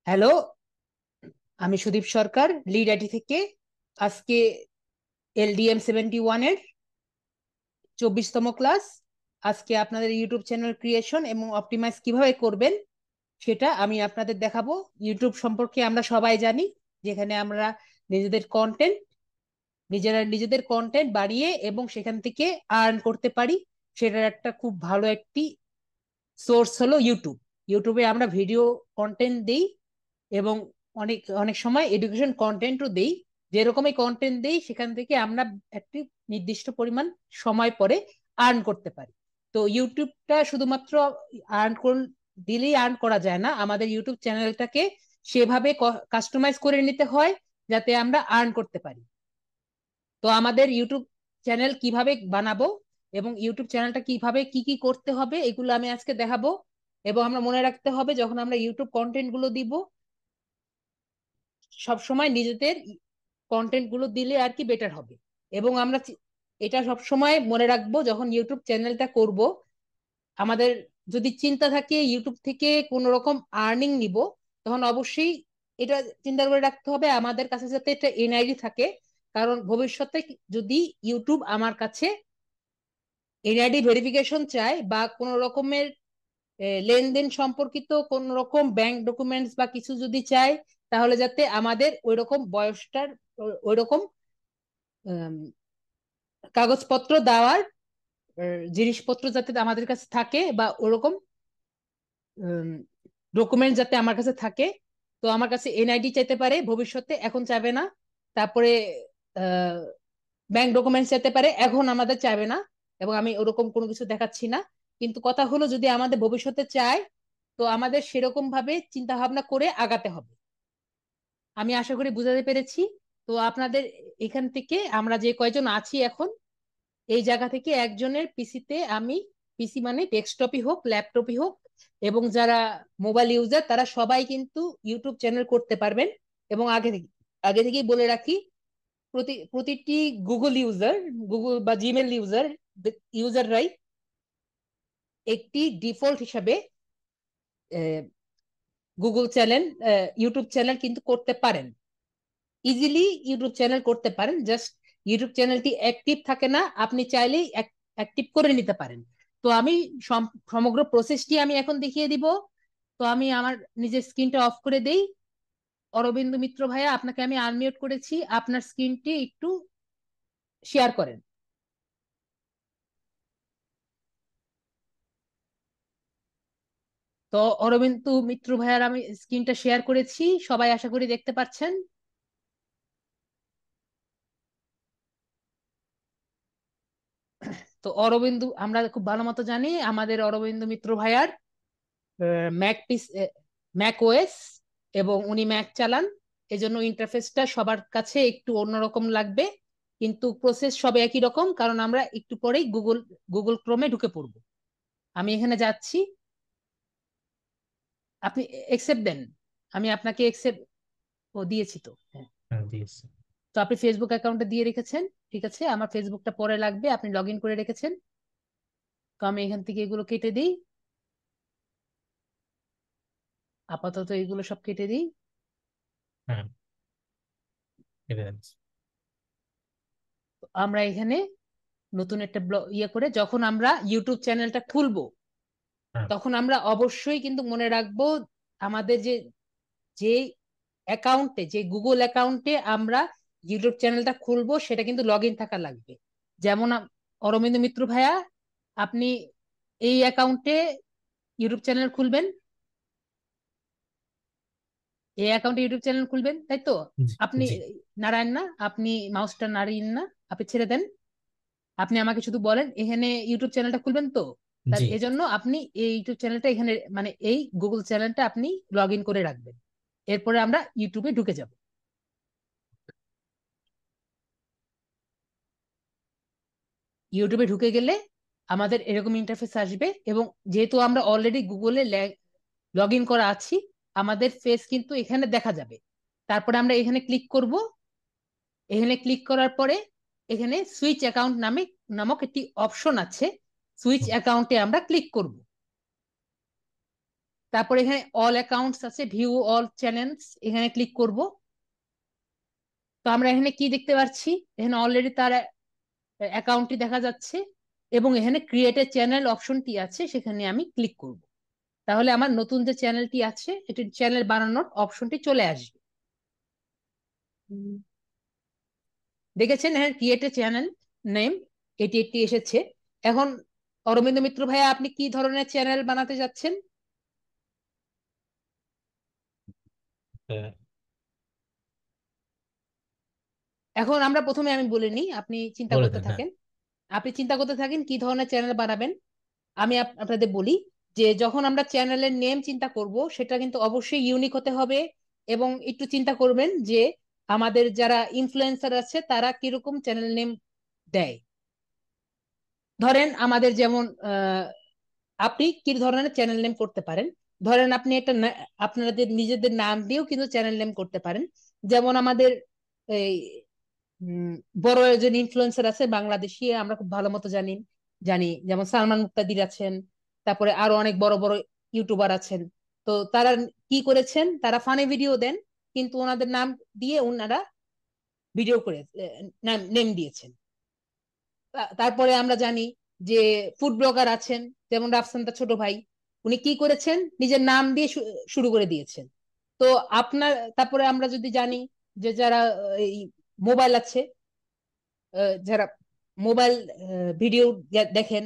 Hello, আমি সুদীপ সরকার, lead IT থেকে। আজকে LDM 71 এর 24তম ক্লাস। আজকে আপনাদের ইউটিউব চ্যানেল ক্রিয়েশন এবং অপটিমাইজ কিভাবে করবেন সেটা আমি আপনাদের দেখাবো। ইউটিউব সম্পর্কে আমরা সবাই জানি, যেখানে আমরা নিজেদের কন্টেন্ট নিজেদের কন্টেন্ট বাড়িয়ে এবং সেখান থেকে আর্ন করতে পারি। সেটার একটা খুব ভালো একটি সোর্স হলো ইউটিউব। ইউটিউবে আমরা ভিডিও কন্টেন্ট দিই এবং অনেক অনেক সময় এডুকেশন কন্টেন্টও দেই। যেরকমই কন্টেন্ট দেই সেখান থেকে আমরা একটি নির্দিষ্ট পরিমাণ সময় পরে আর্ন করতে পারি। তো ইউটিউবটা শুধুমাত্র আর্ন দিলেই আর্ন করা যায় না, আমাদের ইউটিউব চ্যানেলটাকে সেভাবে কাস্টমাইজ করে নিতে হয় যাতে আমরা আর্ন করতে পারি। তো আমাদের ইউটিউব চ্যানেল কিভাবে বানাবো এবং ইউটিউব চ্যানেলটা কিভাবে কি কি করতে হবে এগুলো আমি আজকে দেখাবো। এবং আমরা মনে রাখতে হবে, যখন আমরা ইউটিউব কন্টেন্ট গুলো দিব, সব সময় নিজেদের কন্টেন্ট গুলো দিলে আর কি বেটার হবে। এবং আমরা এটা সব সময় মনে রাখবো, যখন ইউটিউব চ্যানেলটা করব, আমাদের যদি চিন্তা থাকে ইউটিউব থেকে কোন রকম আর্নিং নিব, তখন অবশ্যই এটা চিন্তা করে রাখতে হবে আমাদের কাছে যাতে একটা এনআইডি থাকে। কারণ ভবিষ্যতে যদি ইউটিউব আমার কাছে এনআইডি ভেরিফিকেশন চায় বা কোন রকমের লেনদেন সম্পর্কিত কোন রকম ব্যাংক ডকুমেন্টস বা কিছু যদি চায়, তাহলে যাতে আমাদের ওই রকম বয়সটার ওই রকম কাগজপত্র দেওয়ার জিনিসপত্র যাতে আমাদের কাছে থাকে বা ওরকম ডকুমেন্ট যাতে আমার কাছে থাকে। তো আমার কাছে এনআইডি চাইতে পারে ভবিষ্যতে, এখন চাইবে না। তারপরে ব্যাংক ডকুমেন্টস চাইতে পারে, এখন আমাদের চাইবে না। এবং আমি ওরকম কোনো কিছু দেখাচ্ছি না। কিন্তু কথা হলো, যদি আমাদের ভবিষ্যতে চায়, তো আমাদের সেরকম ভাবে চিন্তা ভাবনা করে আগাতে হবে। আমি আশা করি বুঝাতে পেরেছি। তো আপনাদের এখান থেকে আমরা যে কয়জন আছি এখন, এই জায়গা থেকে একজনের পিসিতে আমি, পিসি মানে ডেস্কটপই হোক ল্যাপটপই হোক, এবং যারা মোবাইল ইউজার তারা সবাই কিন্তু ইউটিউব চ্যানেল করতে পারবেন। এবং আগে থেকেই বলে রাখি, প্রতিটি গুগল ইউজার, গুগল বা জিমেল ইউজাররাই একটি ডিফল্ট হিসাবে গুগল চ্যানেল, ইউটিউব চ্যানেল কিন্তু করতে পারেন। ইজিলি ইউটিউব চ্যানেল করতে পারেন, জাস্ট ইউটিউব চ্যানেলটি অ্যাক্টিভ থাকে না, আপনি চাইলেই অ্যাক্টিভ করে নিতে পারেন। তো আমি সমগ্র প্রসেসটি আমি এখন দেখিয়ে দিব। তো আমি আমার নিজের স্ক্রিনটা অফ করে দেই। অরবিন্দ মিত্র ভাইয়া, আপনাকে আমি আনমিউট করেছি, আপনার স্ক্রিনটি একটু শেয়ার করেন। তো অরবিন্দ মিত্র ভাইয়ার আমি স্ক্রিনটা শেয়ার করেছি, সবাই আশা করি দেখতে পাচ্ছেন। তো অরবিন্দু, আমরা খুব ভালো মতো জানি আমাদের অরবিন্দ মিত্র ভাইয়ার ম্যাক পিস ম্যাক ওএস, এবং উনি ম্যাক চালান। এজন্য ইন্টারফেসটা সবার কাছে একটু অন্যরকম লাগবে, কিন্তু প্রসেস সব একই রকম, কারণ আমরা একটু পরেই গুগল ক্রোমে ঢুকে পড়বো। আমি এখানে যাচ্ছি, আপনি একসেপ্ট দেন। আমি আপনাকে একসেপ্ট দিয়েছি তো, হ্যাঁ। হ্যাঁ, দিয়েছি। তো আপনি ফেসবুক অ্যাকাউন্টে দিয়ে রেখেছেন, ঠিক আছে। আমার ফেসবুকটা পরে লাগবে, আপনি লগ ইন করে রেখেছেন। তো আমি এখান থেকে এগুলো কেটে দিই, আপাতত এগুলো সব কেটে দিই। হ্যাঁ, কেটে যাচ্ছে। আমরা এখানে নতুন একটা করে যখন আমরা ইউটিউব চ্যানেলটা খুলবো, হ্যাঁ। তখন আমরা অবশ্যই কিন্তু মনে রাখবো, আমাদের যে যে অ্যাকাউন্টে, যে গুগল অ্যাকাউন্টে আমরা ইউটিউব চ্যানেলটা খুলবো, সেটা কিন্তু লগ ইন থাকা লাগবে। যেমন অরবিন্দ মিত্র ভাইয়া, আপনি এই অ্যাকাউন্টে ইউটিউব চ্যানেল খুলবেন, এই অ্যাকাউন্টে ইউটিউব চ্যানেল খুলবেন, তাই তো? জি। আপনি জি। নারায়ণ না, আপনি মাউসটা নাড়িয়েন না, আপনি ছেড়ে দেন। আপনি আমাকে শুধু বলেন এখানে ইউটিউব চ্যানেলটা খুলবেন তো। তার জি। এজন্য আপনি এই ইউটিউব চ্যানেলটা এখানে, মানে এই গুগল চ্যানেলটা আপনি লগ ইন করে রাখবেন। এরপরে আমরা ইউটিউবে ঢুকে যাব। ইউটিউবে ঢুকে গেলে আমাদের এরকম ইন্টারফেস আসবে, এবং যেহেতু আমরা অলরেডি গুগলে লগ ইন করা আছি, আমাদের ফেস কিন্তু এখানে দেখা যাবে। তারপরে আমরা এখানে ক্লিক করব। এখানে ক্লিক করার পরে এখানে সুইচ অ্যাকাউন্ট নামক একটি অপশন আছে, সুইচ হুম। অ্যাকাউন্টে আমরা ক্লিক করব। তারপর এখানে অল অ্যাকাউন্টস আছে, ভিউ অল চ্যানেলস, এখানে ক্লিক করব। তো আমরা এখানে কি দেখতে পাচ্ছি, এখানে অলরেডি তার অ্যাকাউন্টটি দেখা যাচ্ছে এবং এখানে ক্রিয়েট এ চ্যানেল অপশনটি আছে, সেখানে আমি ক্লিক করব। তাহলে আমার নতুন যে চ্যানেলটি আছে এটি চ্যানেল বানানোর অপশনটি চলে আসবে। দেখেছেন এখানে ক্রিয়েট এ চ্যানেল নেম এটি একটি এসেছে। এখন অরবিন্দ মিত্র ভাইয়া, আপনি কি ধরনের চ্যানেল বানাতে যাচ্ছেন? হ্যাঁ, এখন আমরা প্রথমে আমি বলে নিই, আপনি চিন্তা বলে করতে দেন। হ্যাঁ, থাকেন। আপনি চিন্তা করতে থাকেন কি ধরনের চ্যানেল বানাবেন। আমি আপনাদের বলি যে যখন আমরা চ্যানেলের নেম চিন্তা করব সেটা কিন্তু অবশ্যই ইউনিক হতে হবে, এবং একটু চিন্তা করবেন যে আমাদের যারা ইনফ্লুয়েন্সার আছে তারা কিরকম চ্যানেল নেম দেয়। ধরেন আমাদের যেমন আপনি কি ধরনের চ্যানেল নেম করতে পারেন, ধরেন আপনি একটা আপনাদের নিজেদের নাম দিয়েও কিন্তু চ্যানেল নেম করতে পারেন। যেমন আমাদের এই উম, বড় একজন ইনফ্লুয়েন্সার আছে বাংলাদেশি, আমরা খুব ভালো মতো জানি জানি যেমন সালমান মুক্তাদির আছেন, তারপরে আরো অনেক বড় বড় ইউটিউবার আছেন। তো তারা কি করেছেন, তারা ফানি ভিডিও দেন কিন্তু ওনাদের নাম দিয়ে ওনারা ভিডিও করে নেম দিয়েছেন। তারপরে আমরা জানি যে ফুড ব্লগার আছেন, যেমন রাফসান তার ছোট ভাই, উনি কি করেছেন, নিজের নাম দিয়ে শুরু করে দিয়েছেন। তো আপনার, তারপরে আমরা যদি জানি যে যারা এই মোবাইল আছে, যারা মোবাইল ভিডিও দেখেন,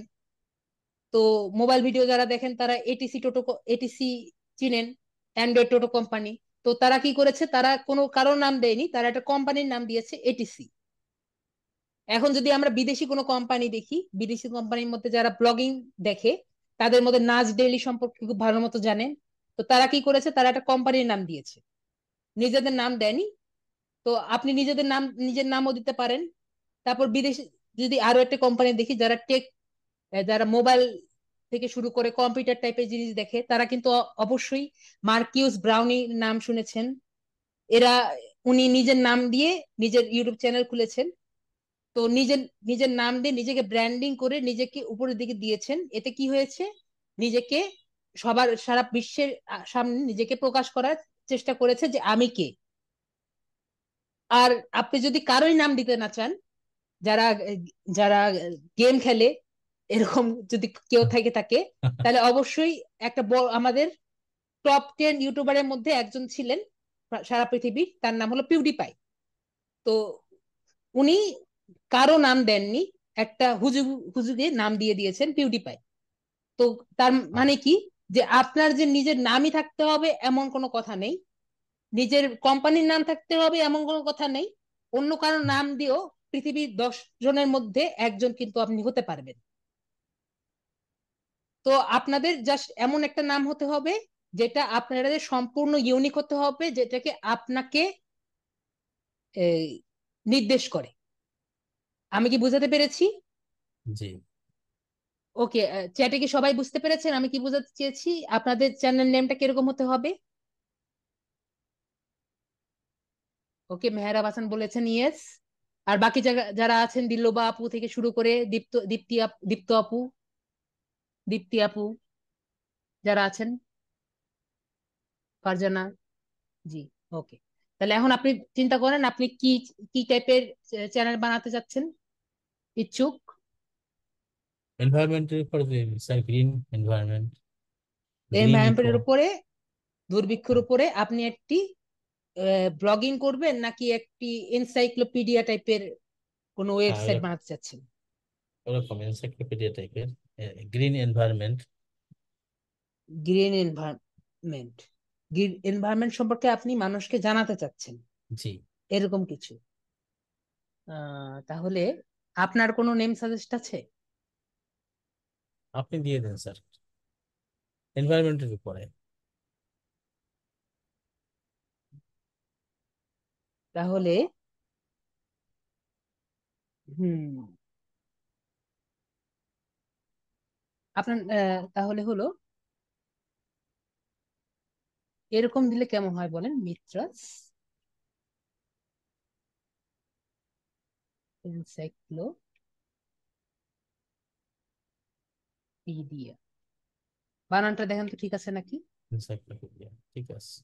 তো মোবাইল ভিডিও যারা দেখেন তারা এটিসি টোটো, এটিসি চিনেন, অ্যান্ড্রয়েড টোটো কোম্পানি। তো তারা কি করেছে, তারা কোনো কারোর নাম দেয়নি, তারা একটা কোম্পানির নাম দিয়েছে এটিসি। এখন যদি আমরা বিদেশি কোনো কোম্পানি দেখি, বিদেশি কোম্পানির মধ্যে যারা ব্লগিং দেখে তাদের মধ্যে নাচ ডেইলি সম্পর্কে খুব ভালো মতো জানেন। তো তারা কি করেছে, তারা একটা কোম্পানির নাম দিয়েছে, নিজেদের নাম দেয়নি। তো আপনি নিজের নামও দিতে পারেন। তারপর বিদেশি যদি আরো একটা কোম্পানি দেখি যারা টেক, যারা মোবাইল থেকে শুরু করে কম্পিউটার টাইপের জিনিস দেখে, তারা কিন্তু অবশ্যই মার্কিউস ব্রাউনি নাম শুনেছেন। এরা, উনি নিজের নাম দিয়ে নিজের ইউটিউব চ্যানেল খুলেছেন। তো নিজের নিজের নাম দিয়ে নিজেকে ব্র্যান্ডিং করে নিজেকে উপরের দিকে দিয়েছেন। এতে কি হয়েছে, নিজেকে সবার সারা বিশ্বের সামনে নিজেকে প্রকাশ করার চেষ্টা করেছে যে আমি কে। আর আপনি যদি কারোই নাম দিতে না চান, যারা যারা গেম খেলে এরকম যদি কেউ থেকে থাকে, তাহলে অবশ্যই একটা আমাদের টপ 10 ইউটিউবারের মধ্যে একজন ছিলেন সারা পৃথিবীর, তার নাম হলো পিউডিপাই। তো উনি কারো নাম দেননি, একটা হুজুগে নাম দিয়ে দিয়েছেন পিউডিপাই। তো তার মানে কি, যে আপনার যে নিজের নামই থাকতে হবে এমন কোনো কথা নেই, নিজের কোম্পানির নাম থাকতে হবে এমন কোনো কথা নেই। অন্য কারো নাম দিয়েও পৃথিবীর 10 জনের মধ্যে একজন কিন্তু আপনি হতে পারবেন। তো আপনাদের জাস্ট এমন একটা নাম হতে হবে যেটা আপনাদের সম্পূর্ণ ইউনিক হতে হবে, যেটাকে আপনাকে এই, নির্দেশ করে। আমি কি বুঝাতে পেরেছি? জি। ওকে, চ্যাটে কি সবাই বুঝতে পেরেছেন আমি কি বোঝাতে চেয়েছি? আপনাদের চ্যানেল নেমটা কিরকম হতে হবে? ওকে, মেহরাব হাসান বলেছেন ইয়েস। আর বাকি যারা আছেন, দিল্লুবা আপু থেকে শুরু করে দীপ্ত আপু, দীপ্তি আপু, যারা আছেন, ফারজানা, জি, ওকে। তাহলে এখন আপনি চিন্তা করেন আপনি কি কি টাইপের চ্যানেল বানাতে চাচ্ছেন, ইচ্ছুক। এনভায়রনমেন্টের উপর যে sir, green environment, green eco. এনভায়রনমেন্টের উপরে, দুর্ভিক্ষের উপরে আপনি একটি ব্লগিং করবেন নাকি একটি এনসাইক্লোপিডিয়া টাইপের কোনো ওয়েবসাইট বানাতে চাচ্ছেন? ওরকম এনসাইক্লোপিডিয়া টাইপের, green environment. Green environment, green environment সম্পর্কে আপনি মানুষকে জানাতে চাচ্ছেন, জি। এরকম কিছু। তাহলে আপনার কোনো নেম সাজেস্ট আছে? আপনি দিয়ে দেন স্যার, এনভায়রনমেন্টের উপরে। তাহলে হুম, আপনার তাহলে হলো এরকম দিলে কেমন হয় বলেন, মিত্রাস এনসাইক্লোপিডিয়া, বানানটা দেখেন তো ঠিক আছে নাকি? এনসাইক্লোপিডিয়া, ঠিক আছে।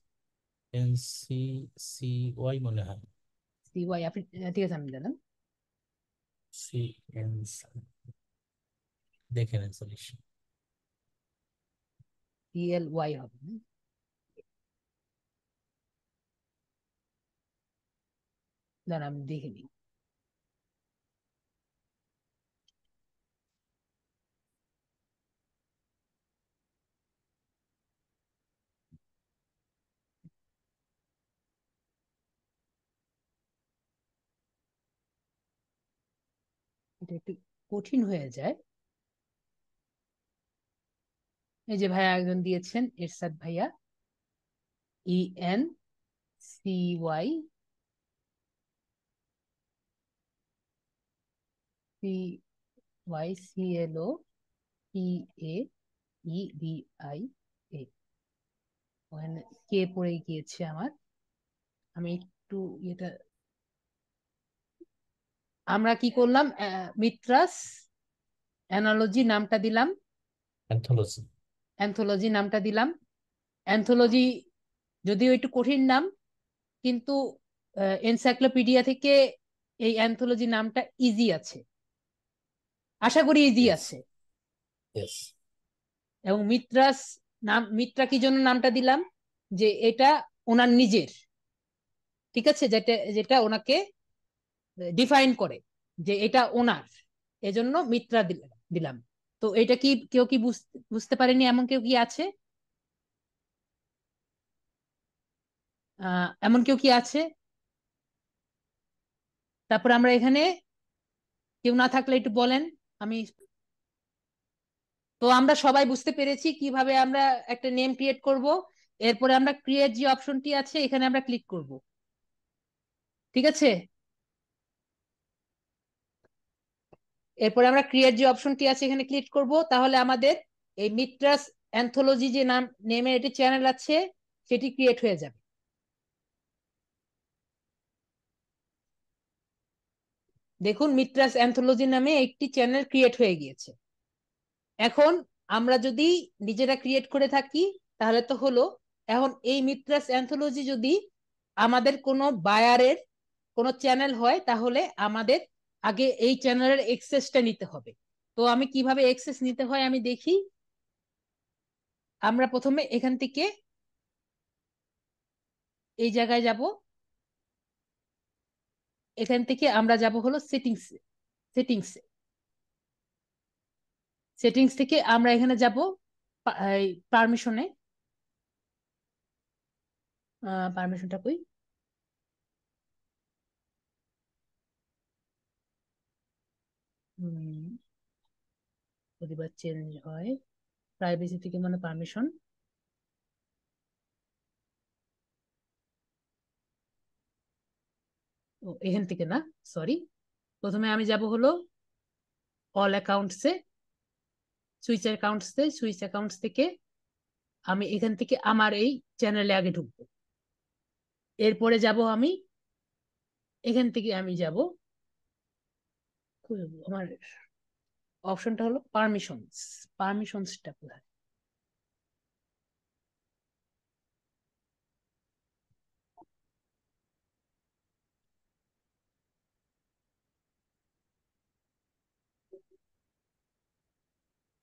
NCCY মনে হয়। CY আপনি ঠিক আছে, আমি জানেন CNC দেখে নেন সলিউশন। CLY হবে না? দাঁড়ান আমি দেখে নিই। এটা একটু কঠিন হয়ে যায়। এই যে ভাইয়া একজন দিয়েছেন, এরশাদ ভাইয়া, ENCYCLOPAEDIA। ওখানে কে পড়ে গিয়েছে আমার, আমি একটু এটা, আমরা কি করলাম, মিত্রাস অ্যানালজি নামটা দিলাম, অ্যান্থোলজি। অ্যান্থোলজি নামটা দিলাম। অ্যান্থোলজি যদিও একটু কঠিন নাম, কিন্তু এনসাইক্লোপিডিয়া থেকে এই অ্যান্থোলজি নামটা ইজি আছে, আশা করি ইজি ইয়েস, আছে। ইয়েস। এবং মিত্রাস নাম, মিত্রা কি জন্য নামটা দিলাম, যে এটা ওনার নিজের, ঠিক আছে, যেটা যেটা ওনাকে ডিফাইন করে যে এটা ওনার, এজন্য মিত্রা দিলাম। তো এটা কি কেউ কি বুঝতে পারেনি এমন কেউ কি আছে? এমন কেউ কি আছে? তারপর আমরা এখানে কেউ না থাকলে একটু বলেন। আমি, তো আমরা সবাই বুঝতে পেরেছি কিভাবে আমরা একটা নেম ক্রিয়েট করব। এরপরে আমরা ক্রিয়েট যে অপশনটি আছে এখানে আমরা ক্লিক করব, ঠিক আছে। এরপরে আমরা ক্রিয়েট যে অপশনটি আছে এখানে ক্লিক করব, তাহলে আমাদের এই মিত্রাস অ্যান্থোলজি যে নাম, নেমের একটি চ্যানেল আছে, সেটি ক্রিয়েট হয়ে যাবে। দেখুন, মিত্রাস অ্যান্থোলজি নামে একটি চ্যানেল ক্রিয়েট হয়ে গিয়েছে। এখন আমরা যদি নিজেরা ক্রিয়েট করে থাকি তাহলে তো হলো। এখন এই মিত্রাস অ্যান্থোলজি যদি আমাদের কোনো বায়ারের কোনো চ্যানেল হয়, তাহলে আমাদের আগে এই চ্যানেলের এক্সেসটা নিতে হবে। তো আমি কিভাবে এক্সেস নিতে হয় আমি দেখি। আমরা প্রথমে এখান থেকে এই জায়গায় যাব, এখান থেকে আমরা যাব হলো সেটিংস, সেটিংস, সেটিংস থেকে আমরা এখানে যাব পারমিশনে। পারমিশনটা কই, প্রতিবার চেঞ্জ হয়, প্রাইভেসি থেকে মানে পারমিশন। ও এখান থেকে না, সরি, প্রথমে আমি যাব হলো অল অ্যাকাউন্টসে, সুইচ অ্যাকাউন্টসে, সুইচ অ্যাকাউন্টস থেকে আমি এখান থেকে আমার এই চ্যানেলে আগে ঢুকবো। এরপরে যাব আমি এখান থেকে আমি যাব, আমার অপশনটা হলো পারমিশনস, পারমিশনসটা কোথায়,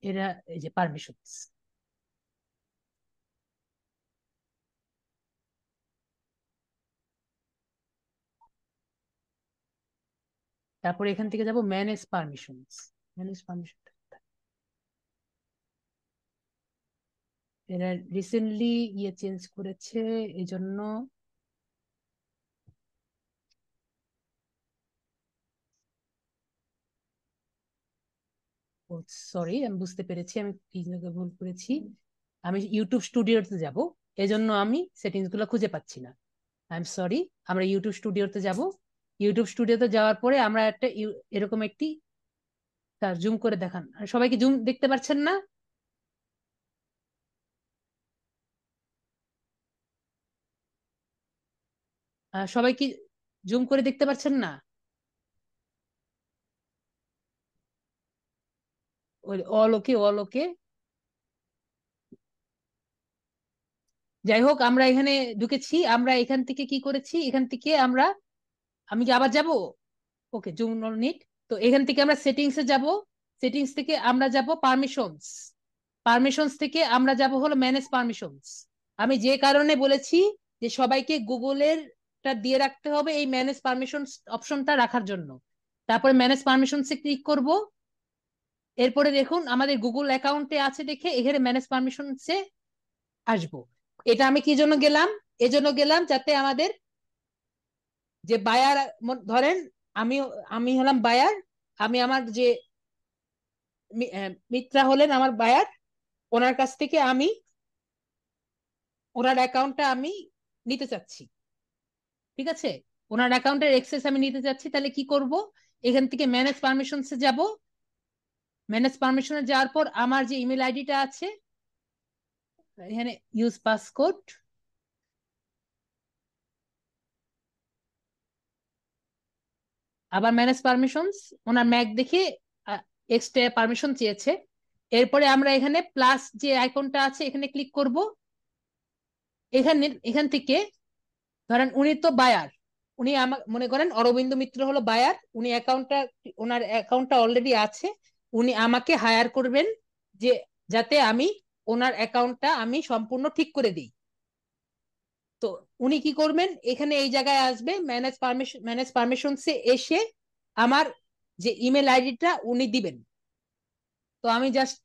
এরা এই যে পারমিশনস। তারপরে এখান থেকে যাব ম্যানেজ পারমিশনস, ম্যানেজ পারমিশন। এরা রিসেন্টলি ইয়ে চেঞ্জ করেছে, এই জন্য সরি, আমি বুঝতে পেরেছি আমি কি জায়গায় ভুল করেছি। আমি ইউটিউব স্টুডিওতে যাব, এজন্য আমি সেটিংস গুলো খুঁজে পাচ্ছি না। I am sorry. আমরা ইউটিউব স্টুডিওতে যাব, ইউটিউব স্টুডিওতে যাওয়ার পরে আমরা একটা এরকম একটি, তার জুম করে দেখান, আর সবাইকে জুম দেখতে পাচ্ছেন না? সবাই কি জুম করে দেখতে পাচ্ছেন না? অল ওকে, অল ওকে। যাই হোক, আমরা এখানে ঢুকেছি। আমরা এখান থেকে কি করেছি, এখান থেকে আমি কি আবার যাব? ওকে, জুম নিট। তো এখান থেকে আমরা সেটিংসে যাব। সেটিংস থেকে আমরা যাব পারমিশনস। পারমিশনস থেকে আমরা যাব হলো ম্যানেজ পারমিশনস। আমি যে কারণে বলেছি যে সবাইকে গুগলের টা দিয়ে রাখতে হবে এই ম্যানেজ পারমিশনস অপশনটা রাখার জন্য। তারপরে ম্যানেজ পারমিশনসে ক্লিক করব। এরপরে দেখুন আমাদের গুগল অ্যাকাউন্টে আছে দেখে এখানে ম্যানেজ পারমিশনসে আসবো। এটা আমি কি জন্য গেলাম? এজন্য গেলাম যাতে আমাদের যে বায়ার, ধরেন আমি আমি হলাম বায়ার, আমি আমার যে মিত্রা হলেন আমার বায়ার, ওনার কাছ থেকে আমি ওনার অ্যাকাউন্টটা আমি নিতে চাচ্ছি। ঠিক আছে, ওনার অ্যাকাউন্টের অ্যাক্সেস আমি নিতে চাচ্ছি। তাহলে কি করব, এখান থেকে ম্যানেজ পারমিশনসে যাব। ম্যানেজ পারমিশনে যাওয়ার পর আমার যে ইমেল আইডিটা আছে এখানে ইউজ পাসকোড, আবার ম্যানেজ পারমিশনস, ওনার ম্যাক দেখে এক্সট্রা পারমিশন চেয়েছে। এরপরে আমরা এখানে প্লাস যে আইকনটা আছে এখানে ক্লিক করব। এখান থেকে ধরেন উনি তো বায়ার, উনি আমার মনে করেন অরবিন্দ মিত্র হলো বায়ার, উনি ওনার অ্যাকাউন্টটা অলরেডি আছে। উনি আমাকে হায়ার করবেন যে যাতে আমি ওনার অ্যাকাউন্টটা আমি সম্পূর্ণ ঠিক করে দিই। তো উনি কি করবেন, এখানে এই জায়গায় আসবে ম্যানেজ পারমিশনসে এসে আমার যে ইমেল আইডিটা উনি দিবেন। তো আমি জাস্ট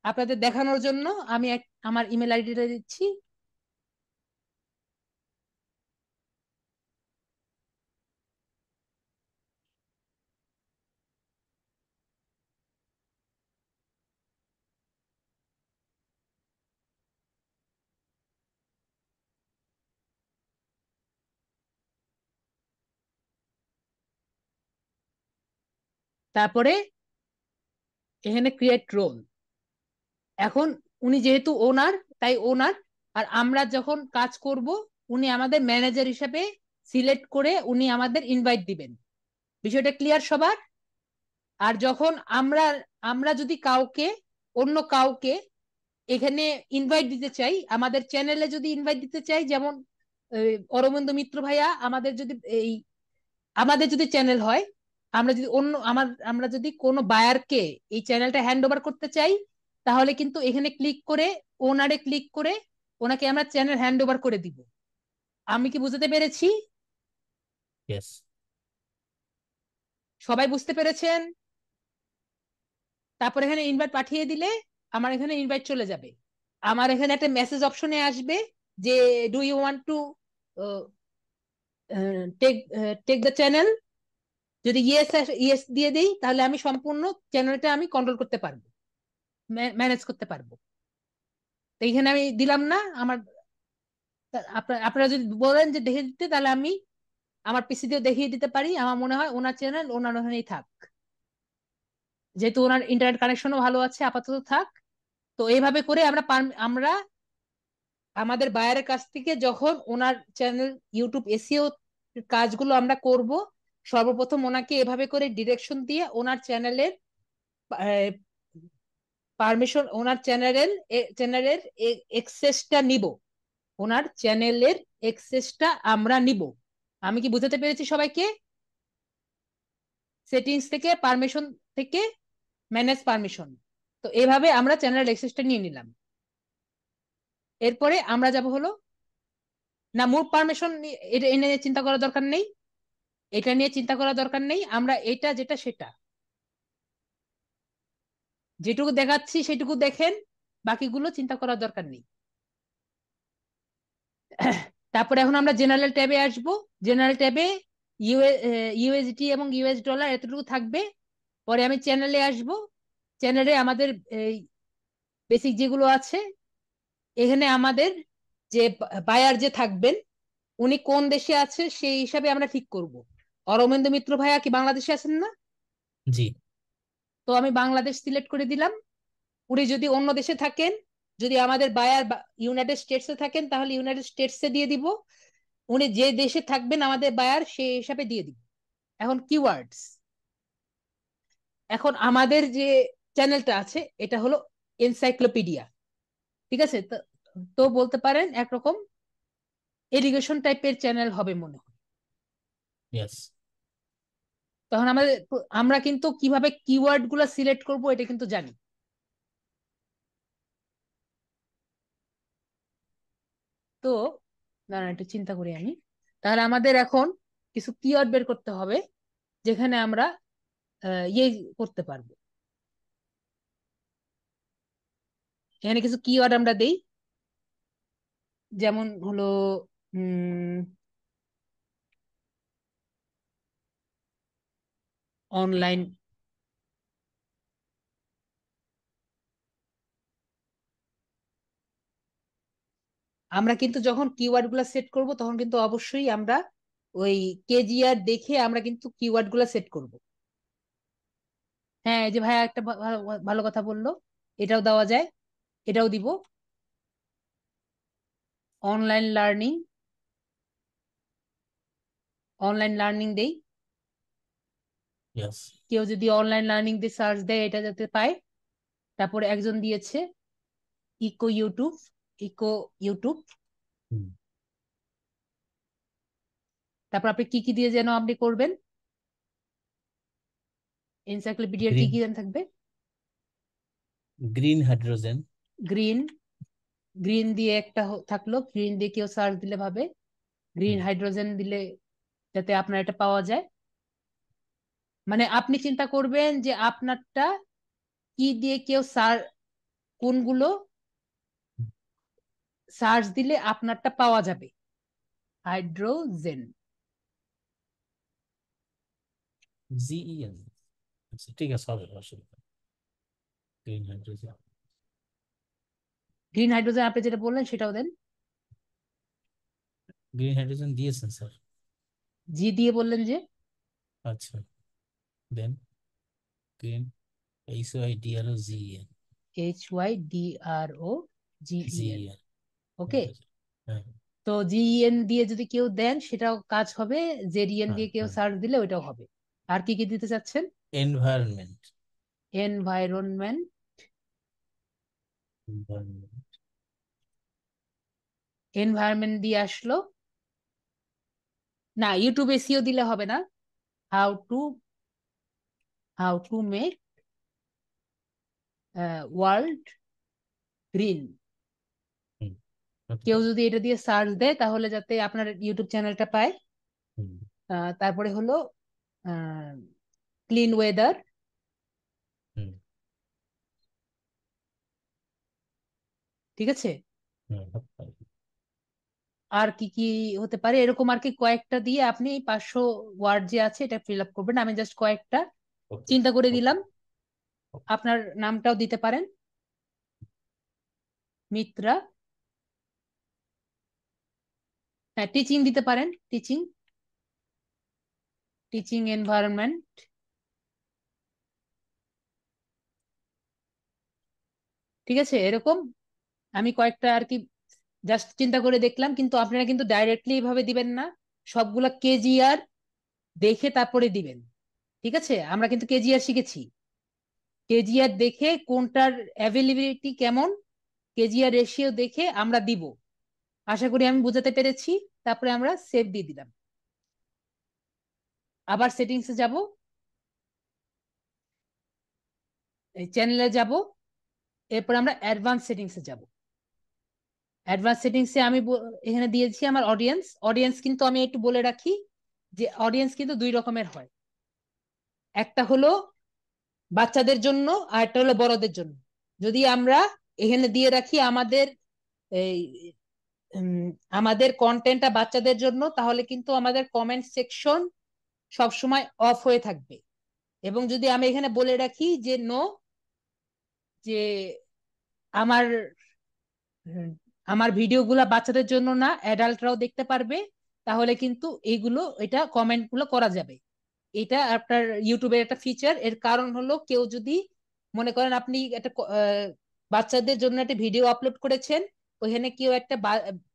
আপনাদের দেখানোর জন্য আমি আমার ইমেল আইডিটা দিচ্ছি। তারপরে এখানে ক্রিয়েট রোল। এখন উনি যেহেতু ওনার, তাই ওনার। আর আমরা যখন কাজ করব উনি আমাদের ম্যানেজার হিসেবে সিলেক্ট করে উনি আমাদের ইনভাইট দিবেন। বিষয়টা ক্লিয়ার সবার? আর যখন আমরা আমরা যদি অন্য কাউকে এখানে ইনভাইট দিতে চাই, আমাদের চ্যানেলে যদি ইনভাইট দিতে চাই, যেমন অরবিন্দ মিত্র ভাইয়া আমাদের যদি এই আমাদের যদি চ্যানেল হয়, আমরা যদি আমরা যদি কোনো বায়ারকে এই চ্যানেলটা হ্যান্ড ওভার করতে চাই, তাহলে কিন্তু এখানে ক্লিক করে ওনারে ক্লিক করে ওনাকে আমরা চ্যানেল হ্যান্ড ওভার করে দিব। আমি কি বুঝতে পেরেছি? ইয়েস। সবাই বুঝতে পেরেছেন? তারপর এখানে ইনভাইট পাঠিয়ে দিলে আমার এখানে ইনভাইট চলে যাবে। আমার এখানে একটা মেসেজ অপশনে আসবে যে do you want to take take the channel. যদি ইয়েস ইয়েস দিয়ে দিই তাহলে আমি সম্পূর্ণ চ্যানেলটা আমি কন্ট্রোল করতে পারবো, ম্যানেজ করতে পারবো। তো এইখানে আমি দিলাম না আমার। আপনারা যদি বলেন যে দেখে দিতে, তাহলে আমি আমার পিসি দিয়েও দেখিয়ে দিতে পারি। আমার মনে হয় ওনার চ্যানেল ওনার ওখানেই থাক, যেহেতু ওনার ইন্টারনেট কানেকশনও ভালো আছে, আপাতত থাক। তো এইভাবে করে আমরা আমাদের বায়ারের কাছ থেকে যখন ওনার চ্যানেল ইউটিউব এসিও কাজগুলো আমরা করব, সর্বপ্রথম ওনাকে এভাবে করে ডিরেকশন দিয়ে ওনার চ্যানেলের পারমিশন, ওনার চ্যানেলের এক্সেসটা নিব। ওনার চ্যানেলের এক্সেসটা আমরা নিব। আমি কি বুঝাতে পেরেছি সবাইকে? সেটিংস থেকে পারমিশন থেকে ম্যানেজ পারমিশন। তো এইভাবে আমরা চ্যানেল এক্সেসটা নিয়ে নিলাম। এরপরে আমরা যাব হলো, না মুভ পারমিশন এটা এ নিয়ে চিন্তা করার দরকার নেই। এটা নিয়ে চিন্তা করার দরকার নেই। আমরা এটা যেটা সেটা যেটুকু দেখাচ্ছি সেটুকু দেখেন, বাকিগুলো চিন্তা করার দরকার নেই। তারপরে এখন আমরা জেনারেল ট্যাবে আসব। জেনারেল ট্যাবে ইউএসডি এবং ইউএস ডলার এতটুকু থাকবে। পরে আমি চ্যানেলে আসব। চ্যানেলে আমাদের এই বেসিক যেগুলো আছে, এখানে আমাদের যে বায়ার যে থাকবেন উনি কোন দেশে আছে সেই হিসাবে আমরা ঠিক করব। অরবিন্দ মিত্র ভাইয়া কি বাংলাদেশে আছেন না? জি। তো আমি বাংলাদেশ সিলেক্ট করে দিলাম। উনি যদি অন্য দেশে থাকেন, যদি আমাদের বায়ার ইউনাইটেড স্টেটসে থাকেন তাহলে ইউনাইটেড স্টেটসে দিয়ে দিব। উনি যে দেশে থাকবেন আমাদের বায়ার সেই হিসাবে দিয়ে দিব। এখন কিওয়ার্ডস, এখন আমাদের যে চ্যানেলটা আছে এটা হলো এনসাইক্লোপিডিয়া। ঠিক আছে, তো তো বলতে পারেন একরকম এডুকেশন টাইপের চ্যানেল হবে মনে হয়। ইয়েস। তখন আমরা কিন্তু কিভাবে কিওয়ার্ড গুলা সিলেক্ট করব এটা কিন্তু জানি। তো দাঁড়ান একটু চিন্তা করি আমি। তাহলে আমাদের এখন কিছু কিওয়ার্ড বের করতে হবে যেখানে আমরা ইয়ে করতে পারবো। এখানে কিছু কিওয়ার্ড আমরা দেই, যেমন হলো অনলাইন আমরা কিন্তু যখন কিওয়ার্ড গুলা সেট করব তখন কিন্তু অবশ্যই আমরা ওই কেজিআর দেখে আমরা কিন্তু কিওয়ার্ড গুলা সেট করব। হ্যাঁ, এই যে ভাইয়া একটা ভালো কথা বললো, এটাও দেওয়া যায়, এটাও দিব। অনলাইন লার্নিং, অনলাইন লার্নিং দেই। ইয়েস। কেউ যদি অনলাইন লার্নিং দিয়ে সার্চ দেয় এটা যাতে পায়। তারপরে একজন দিয়েছে ইকো ইউটিউব, ইকো ইউটিউব। তারপর আপনি কি কি দিয়ে যেন আপনি করবেন, এনসাইক্লোপিডিয়ার কি গ্রিন কি যেন থাকবে? Green hydrogen. গ্রিন, গ্রিন দিয়ে একটা থাকলো, গ্রিন দিয়ে কেউ সার্চ দিলে ভাবে। গ্রিন হাইড্রোজেন দিলে যাতে আপনার এটা পাওয়া যায়। মানে আপনি চিন্তা করবেন যে আপনারটা কি দিয়ে কেউ কোনগুলো সার্চ দিলে আপনারটা পাওয়া যাবে। হাইড্রোজেন, জিইএন। আচ্ছা ঠিক আছে, হবে অসুবিধা। Green hydrogen. গ্রিন হাইড্রোজেন আপনি যেটা বললেন সেটাও দেন। গ্রিন হাইড্রোজেন দিয়েছেন স্যার। জি দিয়ে বললেন যে? আচ্ছা দেন গ্রিন, HYDROGEN। HYDROGEN। জিইএন। ওকে, হ্যাঁ তো জিএন দিয়ে যদি কেউ দেন সেটাও কাজ হবে, জেডিএন হ্যাঁ দিয়ে কেউ হ্যাঁ। সার্চ দিলে ওইটাও হবে। আর কি কি দিতে চাচ্ছেন? এনভায়রনমেন্ট। Environment, environment. এনভায়রনমেন্ট দিয়ে আসলো। না, ইউটিউব এসিও দিলে হবে না। How to, how to make world green. হুম, হতে কেউ পারে। যদি এটা দিয়ে সার্চ দেয় তাহলে যাতে আপনার ইউটিউব চ্যানেলটা পায়। হুম, তারপরে হলো ক্লিন ওয়েদার। হুম, ঠিক আছে, হতে পারে। আর কি কি হতে পারে এরকম আর কি কয়েকটা দিয়ে আপনি 500 ওয়ার্ড যে আছে এটা ফিল আপ করবেন। আমি জাস্ট কয়েকটা ওকে চিন্তা করে ওকে দিলাম। আপনার নামটাও দিতে পারেন, মিত্রা। হ্যাঁ, টিচিং দিতে পারেন, টিচিং, টিচিং এনভায়রনমেন্ট। ঠিক আছে, এরকম আমি কয়েকটা আর কি জাস্ট চিন্তা করে দেখলাম, কিন্তু আপনারা কিন্তু ডাইরেক্টলি এইভাবে দিবেন না, সবগুলা কেজিআর দেখে তারপরে দিবেন। ঠিক আছে, আমরা কিন্তু কেজিআর শিখেছি, কেজিআর দেখে কোনটার অ্যাভেলেবিলিটি কেমন, কেজিআর রেশিও দেখে আমরা দিব। আশা করি আমি বুঝাতে পেরেছি। তারপরে আমরা সেভ দিয়ে দিলাম। আবার সেটিংসে যাব, এই চ্যানেলে যাব, এরপর আমরা অ্যাডভান্স সেটিংসে যাব। অ্যাডভান্স সেটিংসে আমি এখানে দিয়েছি আমার অডিয়েন্স। অডিয়েন্স কিন্তু আমি একটু বলে রাখি যে অডিয়েন্স কিন্তু দুই রকমের হয়, একটা হলো বাচ্চাদের জন্য আর একটা হলো বড়দের জন্য। যদি আমরা এখানে দিয়ে রাখি আমাদের এই আমাদের কন্টেন্টটা বাচ্চাদের জন্য, তাহলে কিন্তু আমাদের কমেন্ট সেকশন সব সময় অফ হয়ে থাকবে। এবং যদি আমি এখানে বলে রাখি যে নো, যে আমার আমার ভিডিওগুলো বাচ্চাদের জন্য না, অ্যাডাল্টরাও দেখতে পারবে, তাহলে কিন্তু এইগুলো এটা কমেন্ট গুলো করা যাবে। এটা আপনার ইউটিউবের একটা ফিচার। এর কারণ হলো কেউ যদি মনে করেন আপনি একটা বাচ্চাদের জন্য একটা ভিডিও আপলোড করেছেন, ওইখানে কেউ একটা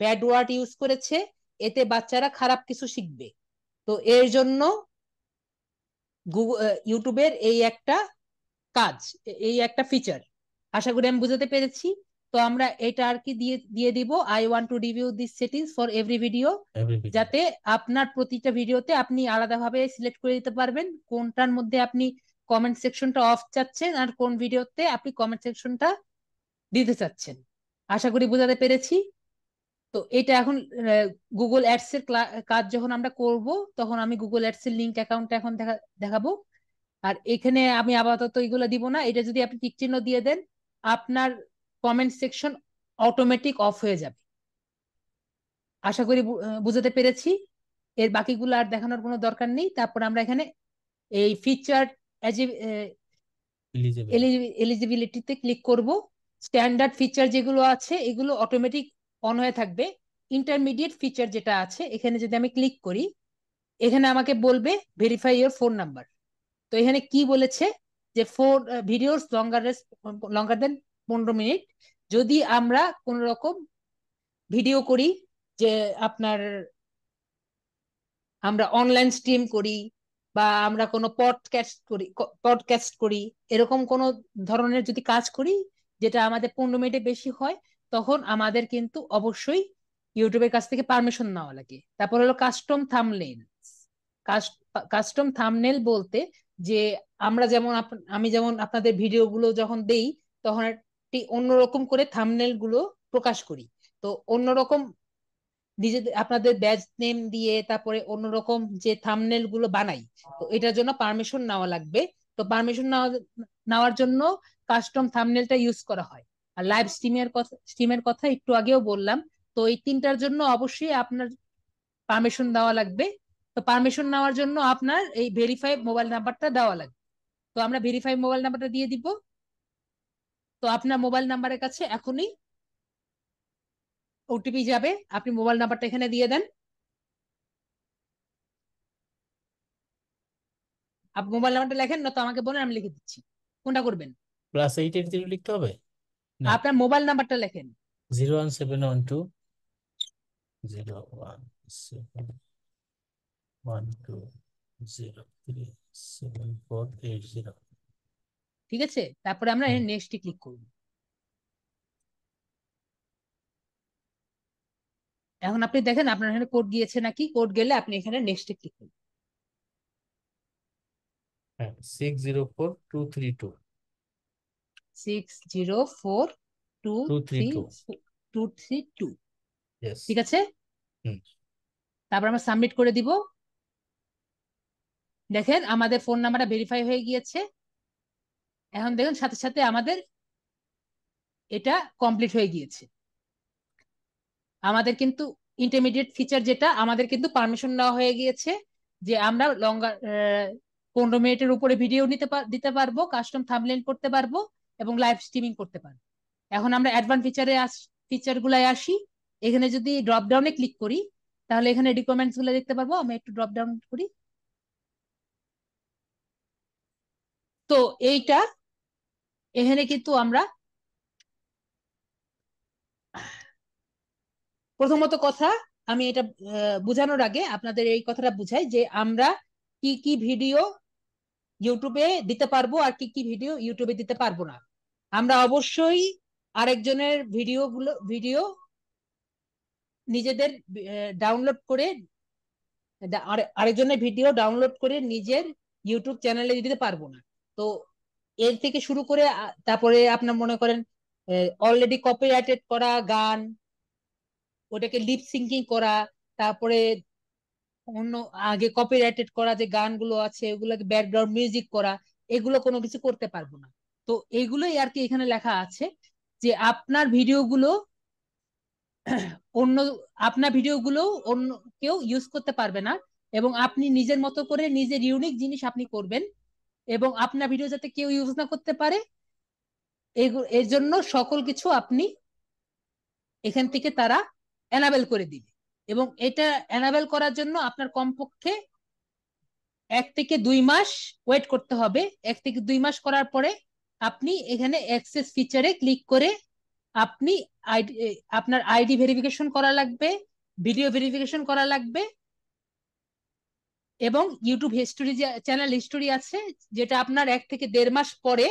ব্যাড ওয়ার্ড ইউজ করেছে, এতে বাচ্চারা খারাপ কিছু শিখবে। তো এর জন্য ইউটিউবের এই একটা কাজ, এই একটা ফিচার। আশা করি আমি বুঝাতে পেরেছি। তো আমরা এটা আর কি দিয়ে দিয়ে দিব, I want to review this settings for every video, যাতে আপনার প্রতিটা ভিডিওতে আপনি আলাদাভাবে সিলেক্ট করে দিতে পারবেন কোনটার মধ্যে আপনি কমেন্ট সেকশনটা অফ চাচ্ছেন আর কোন ভিডিওতে আপনি কমেন্ট সেকশনটা দিতে চাচ্ছেন। আশা করি বোঝাতে পেরেছি। তো এটা এখন গুগল অ্যাডস এর কাজ যখন আমরা করব, তখন আমি গুগল অ্যাডস এর লিংক অ্যাকাউন্টটা এখন দেখাবো। আর এখানে আমি আপাতত এগুলো দিব না, এটা যদি আপনি টিক চিহ্ন দিয়ে দেন আপনার কমেন্ট সেকশন অটোমেটিক অফ হয়ে যাবে। আশা করি বুঝাতে পেরেছি। এর বাকিগুলো আর দেখানোর কোনো দরকার নেই। তারপর আমরা এখানে এই ফিচার এলিজিবিলিটিতে ক্লিক করব। স্ট্যান্ডার্ড ফিচার যেগুলো আছে এগুলো অটোমেটিক অন হয়ে থাকবে। ইন্টারমিডিয়েট ফিচার যেটা আছে এখানে যদি আমি ক্লিক করি, এখানে আমাকে বলবে ভেরিফাই ইওর ফোন নাম্বার। তো এখানে কি বলেছে যে ভিডিওস লঙ্গার দেন 15 মিনিট। যদি আমরা কোন রকম ভিডিও করি, যে আপনার আমরা অনলাইন স্ট্রিম করি বা আমরা কোনো পডকাস্ট করি, এরকম কোন ধরনের যদি কাজ করি যেটা আমাদের 15 মিনিটে বেশি হয়, তখন আমাদের কিন্তু অবশ্যই ইউটিউবের কাছ থেকে পারমিশন নেওয়া লাগে। তারপর হলো কাস্টম থাম্বনেল। কাস্টম থাম্বনেল বলতে যে আমরা যেমন আমি যেমন আপনাদের ভিডিওগুলো যখন দেই তখন একটি অন্যরকম করে থাম্বনেল গুলো প্রকাশ করি। তো অন্যরকম নিজেদের আপনাদের ব্যাচ নেম দিয়ে তারপরে অন্যরকম যে থাম্বনেল গুলো বানাই, তো এটার জন্য পারমিশন নেওয়া লাগবে। তো পারমিশন নেওয়ার জন্য কাস্টম থাম্বনেলটা ইউজ করা হয়। আর লাইভ স্ট্রিমের কথা একটু আগেও বললাম। তো এই তিনটার জন্য অবশ্যই আপনার পারমিশন দেওয়া লাগবে। তো পারমিশন নেওয়ার জন্য আপনার এই ভেরিফাই মোবাইল নাম্বারটা দেওয়া লাগবে। তো আমরা ভেরিফাই মোবাইল নাম্বারটা দিয়ে দিব। তো আপনার মোবাইল নাম্বারের কাছে এখনই ওটিপি যাবে, আপনি মোবাইল নাম্বারটা এখানে দিয়ে দেন। আপনি মোবাইল নাম্বারটা লেখেন না তো আমাকে বলেন, আমি লিখে দিচ্ছি। কোনটা করবেন? +8 লিখতে হবে না? আপনার মোবাইল নাম্বারটা লেখেন। 01712 01712037480। ঠিক আছে, তারপরে আমরা নেক্সটে ক্লিক করব। এখন আপনি দেখেন আপনার এখানে কোড গিয়েছে নাকি। কোড গেলে আপনি এখানে নেক্সটে ক্লিক করুন। 604232 232 604232। yes ঠিক আছে, হুম তারপর আমরা সাবমিট করে দিব। দেখেন আমাদের ফোন নাম্বারটা ভেরিফাই হয়ে গিয়েছে। এখন দেখুন সাথে সাথে আমাদের এটা কমপ্লিট হয়ে গিয়েছে। আমাদের কিন্তু ইন্টারমিডিয়েট ফিচার যেটা, আমাদের কিন্তু পারমিশন নেওয়া হয়ে গিয়েছে যে আমরা লঙ্গার 15 মিনিটের উপরে ভিডিও দিতে পারবো, কাস্টম থাম্বনেল করতে পারবো এবং লাইভ স্ট্রিমিং করতে পারবো। এখন আমরা অ্যাডভান্স ফিচার গুলাই আসি। এখানে যদি ড্রপ ডাউনে ক্লিক করি তাহলে এখানে রিকমেন্ডস গুলো দেখতে পারবো। আমি একটু ড্রপ ডাউন করি। তো এইটা এখানে কিন্তু আমরা প্রথমত কথা, আমি এটা বোঝানোর আগে আপনাদের এই কথাটা বুঝাই যে আমরা কি কি ভিডিও ইউটিউবে দিতে পারবো আর কি কি ভিডিও ইউটিউবে দিতে পারবো না। আমরা অবশ্যই আরেকজনের ভিডিও নিজেদের ডাউনলোড করে আরেকজনের ভিডিও ডাউনলোড করে নিজের ইউটিউব চ্যানেলে দিতে পারবো না। তো এর থেকে শুরু করে তারপরে আপনার মনে করেন অলরেডি কপিরাইটেড করা গান, ওটাকে লিপ সিঙ্কিং করা, তারপরে অন্য আগে কপিরাইটেড করা যে গানগুলো আছে ওগুলোকে ব্যাকগ্রাউন্ড মিউজিক করা, এগুলো কোনো কিছু করতে পারবো না। তো এইগুলোই আর কি এখানে লেখা আছে যে অন্য আপনার ভিডিওগুলো অন্য কেউ ইউজ করতে পারবে না, এবং আপনি নিজের মতো করে নিজের ইউনিক জিনিস আপনি করবেন এবং আপনার ভিডিও যাতে কেউ ইউজ না করতে পারে এর জন্য সকল কিছু আপনি এখান থেকে তারা এনাবেল করে দিবে। এবং এটা এনাবেল করার জন্য আপনার কমপক্ষে 1 থেকে 2 মাস ওয়েট করতে হবে। 1 থেকে 2 মাস করার পরে আপনি এখানে অ্যাক্সেস ফিচারে ক্লিক করে আপনি আপনার আইডি ভেরিফিকেশন করা লাগবে, ভিডিও ভেরিফিকেশন করা লাগবে, এবং ইউটিউব হিস্টোরি চ্যানেল হিস্টোরি আছে যেটা আপনার 1 থেকে 1.5 মাস পরে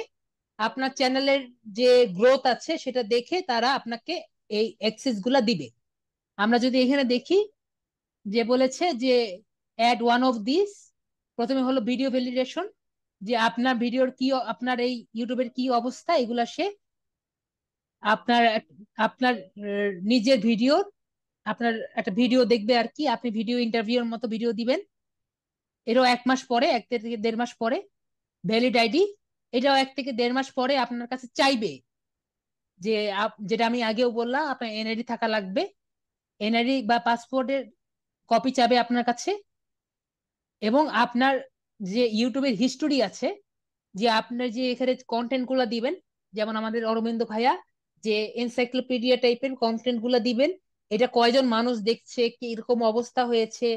আপনার চ্যানেলের যে গ্রোথ আছে সেটা দেখে তারা আপনাকে এই অ্যাক্সেস গুলা দিবে। আমরা যদি এখানে দেখি যে বলেছে যে অ্যাড ওয়ান অফ দিস, প্রথমে হলো ভিডিও ভ্যালিডেশন, যে আপনার ভিডিওর কি, আপনার এই ইউটিউবের কি অবস্থা, এগুলা সে আপনার আপনার নিজের ভিডিওর, আপনার একটা ভিডিও দেখবে আর কি, আপনি ভিডিও ইন্টারভিউর মতো ভিডিও দিবেন, এরও 1 মাস পরে, 1 থেকে 1.5 মাস পরে ভ্যালিড আইডি, এটাও 1 থেকে 1.5 মাস পরে আপনার কাছে চাইবে যে যেটা আমি আগেও বললাম, আপনার এনআইডি থাকা লাগবে, এনআইডি বা পাসপোর্টের কপি চাবে আপনার কাছে, এবং আপনার যে ইউটিউবের হিস্টোরি আছে, যে আপনার যে এখানে কন্টেন্ট গুলো দিবেন, যেমন আমাদের অরবিন্দ ভাইয়া যে এনসাইক্লোপিডিয়া টাইপের কন্টেন্ট গুলো দিবেন, এটা কয়জন মানুষ দেখছে, কি এরকম অবস্থা হয়েছে,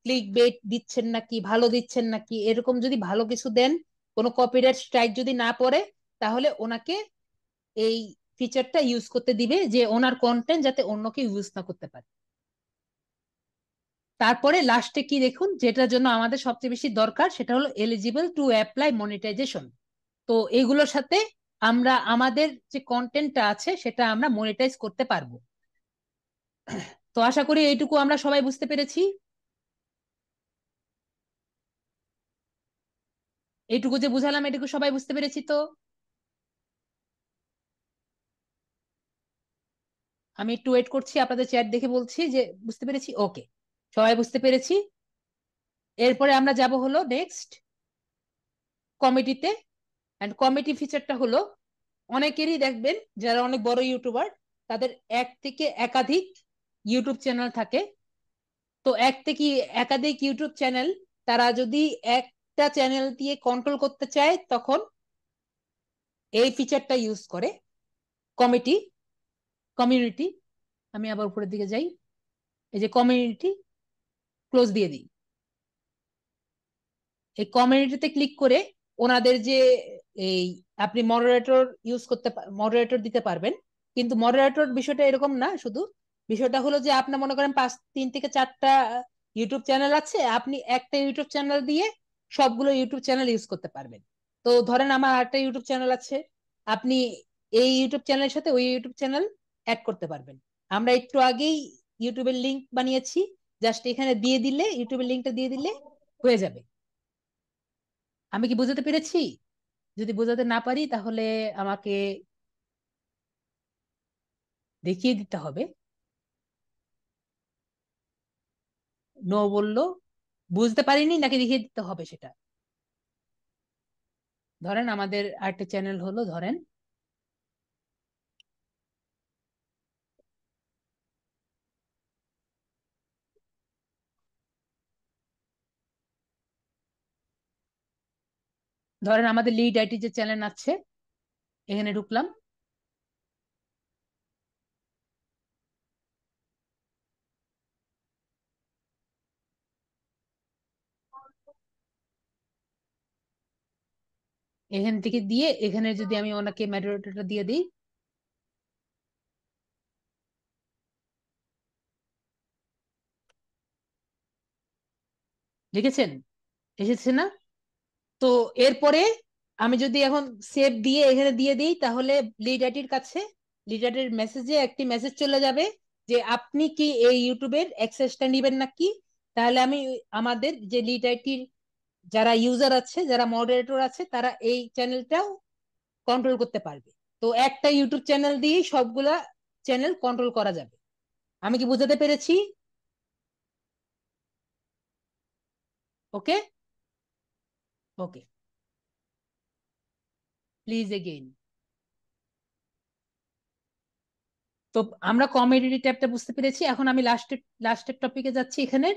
ক্লিক বেট দিচ্ছেন নাকি, ভালো দিচ্ছেন নাকি, এরকম যদি ভালো কিছু দেন, কোনো কপিরাইট স্ট্রাইক যদি না পড়ে, তাহলে ওনাকে এই ফিচারটা ইউজ করতে দিবে, যে ওনার কন্টেন্ট যাতে অন্য কেউ ইউজ না করতে পারে। তারপরে লাস্টে কি দেখুন, যেটার জন্য আমাদের সবচেয়ে বেশি দরকার, সেটা হলো এলিজিবল টু অ্যাপ্লাই মনিটাইজেশন। তো এগুলোর সাথে আমরা আমাদের যে কন্টেন্টটা আছে সেটা আমরা মনিটাইজ করতে পারবো। তো আশা করি এইটুকু আমরা সবাই বুঝতে পেরেছি। এইটুকু যে বুঝালাম, এটুকু সবাই বুঝতে পেরেছি তো? আমি একটু ওয়েট করছি, আপনাদের চ্যাট দেখে বলছি যে বুঝতে পেরেছি। ওকে, সবাই বুঝতে পেরেছি। এরপরে আমরা যাব হলো নেক্সট কমিটিতে। এন্ড কমিটি ফিচারটা হলো, অনেকেরই দেখবেন যারা অনেক বড় ইউটিউবার, তাদের এক থেকে একাধিক ইউটিউব চ্যানেল থাকে। তো এক থেকে একাধিক ইউটিউব চ্যানেল, তারা যদি একটা চ্যানেল দিয়ে কন্ট্রোল করতে চায়, তখন এই ফিচারটা ইউজ করে কমিটি, কমিউনিটি। আমি আবার উপরের দিকে যাই, এই যে কমিউনিটি, ক্লোজ দিয়ে দিই। এই কমিউনিটিতে ক্লিক করে ওনাদের যে এই আপনি মডারেটর ইউজ করতে, মডারেটর দিতে পারবেন। কিন্তু মডারেটর বিষয়টা এরকম না, শুধু বিষয়টা হলো যে আপনার মনে করেন 3 থেকে 4টা ইউটিউব চ্যানেল আছে, আপনি একটা ইউটিউব চ্যানেল দিয়ে সবগুলো ইউটিউব চ্যানেল ইউজ করতে পারবেন। তো ধরেন আমার একটা ইউটিউব চ্যানেল আছে, আপনি এই ইউটিউব চ্যানেলের সাথে ওই ইউটিউব চ্যানেল অ্যাড করতে পারবেন। আমরা একটু আগেই ইউটিউবের লিংক বানিয়েছি, জাস্ট এখানে দিয়ে দিলে, ইউটিউবের লিংকটা দিয়ে দিলে হয়ে যাবে। আমি কি বোঝাতে পেরেছি? যদি বোঝাতে না পারি তাহলে আমাকে দেখিয়ে দিতে হবে। নো বললো, বুঝতে পারিনি নাকি দেখিয়ে দিতে হবে সেটা। ধরেন আমাদের আরেকটা চ্যানেল হলো, ধরেন ধরেন আমাদের লিড আইটি যে চ্যানেল আছে, এখানে ঢুকলাম। এখান থেকে দিয়ে এখানে যদি আমি ওনাকে মডারেটরটা দিয়ে দিই, লিখেছেন, এসেছে না? তো এরপরে আমি যদি এখন সেভ দিয়ে এখানে দিয়ে দিই, তাহলে লিড আইটির কাছে, লিড আইটির মেসেজে একটি মেসেজ চলে যাবে যে আপনি কি এই ইউটিউবের অ্যাক্সেসটা নিবেন নাকি। তাহলে আমি আমাদের যে লিড আইটির যারা ইউজার আছে, যারা মডারেটর আছে, তারা এই চ্যানেলটাও কন্ট্রোল করতে পারবে। তো একটা ইউটিউব চ্যানেল দিয়েই সবগুলা চ্যানেল কন্ট্রোল করা যাবে। আমি কি বুঝাতে পেরেছি? ওকে, ওকে, প্লিজ এগেইন। তো আমরা কমিউনিটি ট্যাবটা বুঝতে পেরেছি। এখন আমি লাস্টের টপিকে যাচ্ছি। এখানে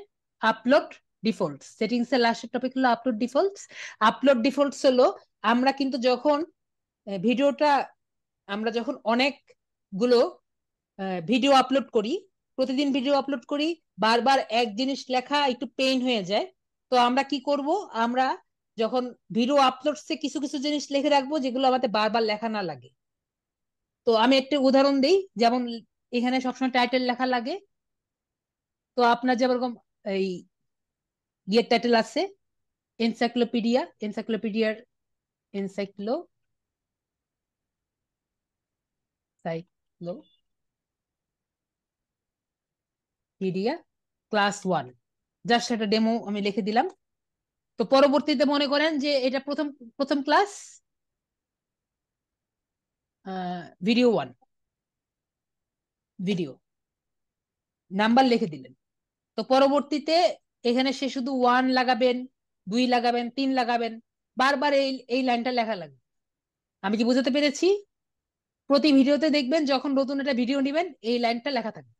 আপলোড ডিফল্টস, সেটিংস এর লাস্টের টপিক হলো আপলোড ডিফল্টস। আপলোড ডিফল্টস হলো, আমরা কিন্তু যখন ভিডিওটা, আমরা যখন অনেকগুলো ভিডিও আপলোড করি, প্রতিদিন ভিডিও আপলোড করি, বারবার এক জিনিস লেখা একটু পেইন হয়ে যায়। তো আমরা কি করব, আমরা যখন ভিডিও আপলোডসে কিছু কিছু জিনিস লিখে রাখবো যেগুলো আমাদের বারবার লেখা না লাগে। তো আমি একটা উদাহরণ দিই, যেমন এখানে সবসময় টাইটেল লেখা লাগে। তো আপনার যেরকম এই ইয়ের টাইটেল আছে, এনসাইক্লোপিডিয়া, এনসাইক্লোপিডিয়ার, এনসাইক্লো সাইক্লোপিডিয়া ক্লাস 1, জাস্ট একটা ডেমো আমি লিখে দিলাম। তো পরবর্তীতে মনে করেন যে এটা প্রথম প্রথম ক্লাস, ভিডিও 1, ভিডিও নাম্বার লিখে দিলেন। তো পরবর্তীতে এখানে সে শুধু 1 লাগাবেন, 2 লাগাবেন, 3 লাগাবেন, বারবার এই এই লাইনটা লেখা লাগবে। আমি কি বুঝাতে পেরেছি? প্রতি ভিডিওতে দেখবেন যখন নতুন একটা ভিডিও নেবেন এই লাইনটা লেখা থাকবে।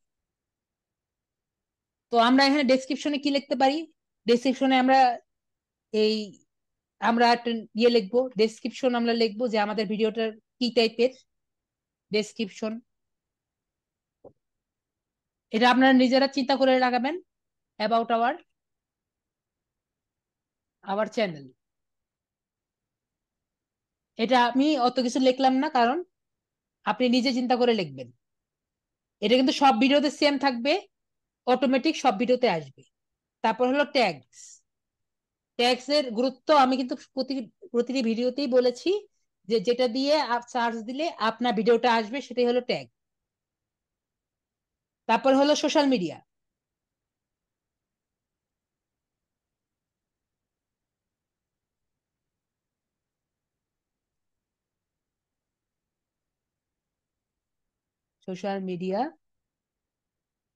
তো আমরা এখানে ডেসক্রিপশনে কি লিখতে পারি? ডেসক্রিপশনে এই আমরা একটা লিখবো, ডেসক্রিপশন আমরা লিখবো যে আমাদের ভিডিওটার কি টাইপের ডেসক্রিপশন। এটা আপনারা নিজেরা চিন্তা করে লাগাবেন। অ্যাবাউট আওয়ার চ্যানেল, এটা আমি অত কিছু লিখলাম না, কারণ আপনি নিজে চিন্তা করে লিখবেন। এটা কিন্তু সব ভিডিওতে সেম থাকবে, অটোমেটিক সব ভিডিওতে আসবে। তারপর হলো ট্যাগস। ট্যাগস এর গুরুত্ব আমি কিন্তু প্রতিটি ভিডিওতেই বলেছি, যে যেটা দিয়ে সার্চ দিলে আপনার ভিডিওটা আসবে সেটাই হলো ট্যাগ। তারপর হলো social media. Social media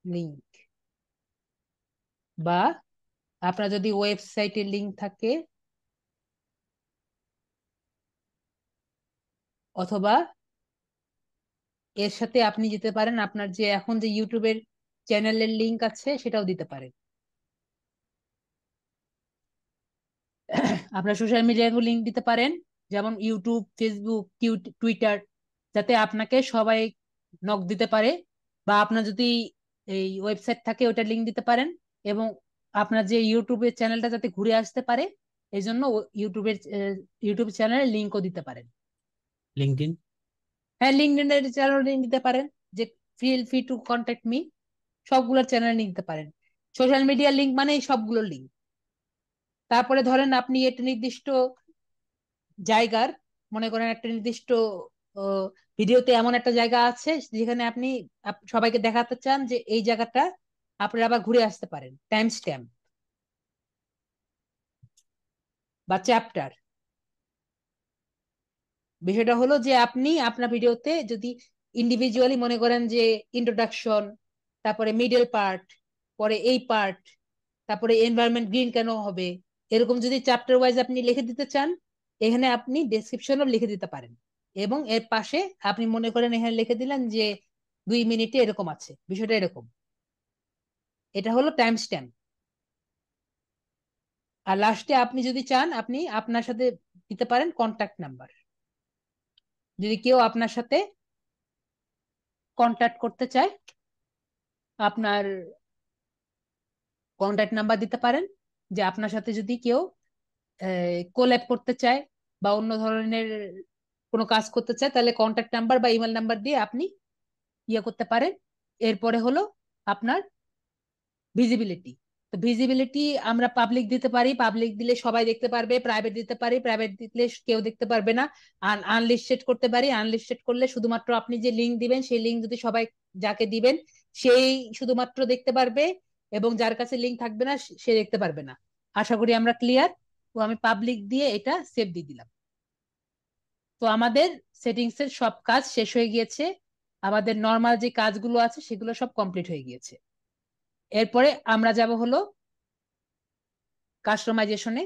link, বা আপনার যদি ওয়েবসাইটের লিংক থাকে, অথবা এর সাথে আপনি যেতে পারেন আপনার যে এখন যে ইউটিউবের চ্যানেলের লিংক আছে সেটাও দিতে পারেন। আপনার সোশ্যাল মিডিয়ার লিংক দিতে পারেন, যেমন ইউটিউব, ফেসবুক, টুইটার, যাতে আপনাকে সবাই নক দিতে পারে। বা আপনার যদি এই ওয়েবসাইট থাকে ওটার লিংক দিতে পারেন, এবং আপনার যে ইউটিউবের চ্যানেলটা যাতে ঘুরে আসতে পারে এই জন্য ইউটিউব চ্যানেলের লিংকও দিতে পারেন। লিঙ্কডইন। হ্যাঁ, লিঙ্কডইনের চ্যানেল লিংক দিতে পারেন, যে feel free to contact me, সবগুলোর চ্যানেল লিংক দিতে পারেন। সোশ্যাল মিডিয়ার লিংক মানে সবগুলোর লিংক। তারপরে ধরেন আপনি একটা নির্দিষ্ট জায়গার, মনে করেন একটা নির্দিষ্ট ভিডিওতে এমন একটা জায়গা আছে যেখানে আপনি সবাইকে দেখাতে চান যে এই জায়গাটা আপনারা আবার ঘুরে আসতে পারেন, টাইম স্ট্যাম্প বা চ্যাপ্টার। বিষয়টা হলো যে আপনি আপনার ভিডিওতে যদি ইন্ডিভিজুয়ালি মনে করেন যে ইন্ট্রোডাকশন, তারপরে মিডল পার্ট, পরে এই পার্ট, তারপরে এনভায়রনমেন্ট গ্রিন কেন হবে, এরকম যদি চ্যাপ্টার ওয়াইজ আপনি লিখে দিতে চান, এখানে আপনি ডেসক্রিপশনও লিখে দিতে পারেন। এবং এর পাশে আপনি মনে করেন এখানে লিখে দিলেন যে 2 মিনিটে এরকম আছে, বিষয়টা এরকম। এটা হলো টাইম স্ট্যাম্প। আর লাস্টে আপনি যদি চান আপনি আপনার সাথে দিতে পারেন কন্ট্যাক্ট নাম্বার, যদি কেউ আপনার সাথে কন্ট্যাক্ট করতে চায় আপনার কন্ট্যাক্ট নাম্বার দিতে পারেন। যে আপনার সাথে যদি কেউ কোল্যাব করতে চায় বা অন্য ধরনের কোনো কাজ করতে চায়, তাহলে কন্ট্যাক্ট নাম্বার বা ইমেল নাম্বার দিয়ে আপনি ইয়ে করতে পারেন। এরপরে হলো আপনার ভিজিবিলিটি। তো ভিজিবিলিটি আমরা পাবলিক দিতে পারি, পাবলিক দিলে সবাই দেখতে পারবে। প্রাইভেট দিতে পারি, প্রাইভেট দিলে কেউ দেখতে পারবে না। আনলিস্টেড করতে পারি, আনলিস্টেড করলে শুধুমাত্র আপনি যে লিঙ্ক দিবেন সেই লিঙ্ক যদি সবাই যাকে দিবেন সেই শুধুমাত্র দেখতে পারবে, এবং যার কাছে লিঙ্ক থাকবে না সে দেখতে পারবে না। আশা করি আমরা ক্লিয়ার। তো আমি পাবলিক দিয়ে এটা সেভ দিয়ে দিলাম। তো আমাদের সেটিংস এর সব কাজ শেষ হয়ে গিয়েছে, আমাদের নর্মাল যে কাজগুলো আছে সেগুলো সব কমপ্লিট হয়ে গিয়েছে। এরপরে আমরা যাব হলো কাস্টমাইজেশনে।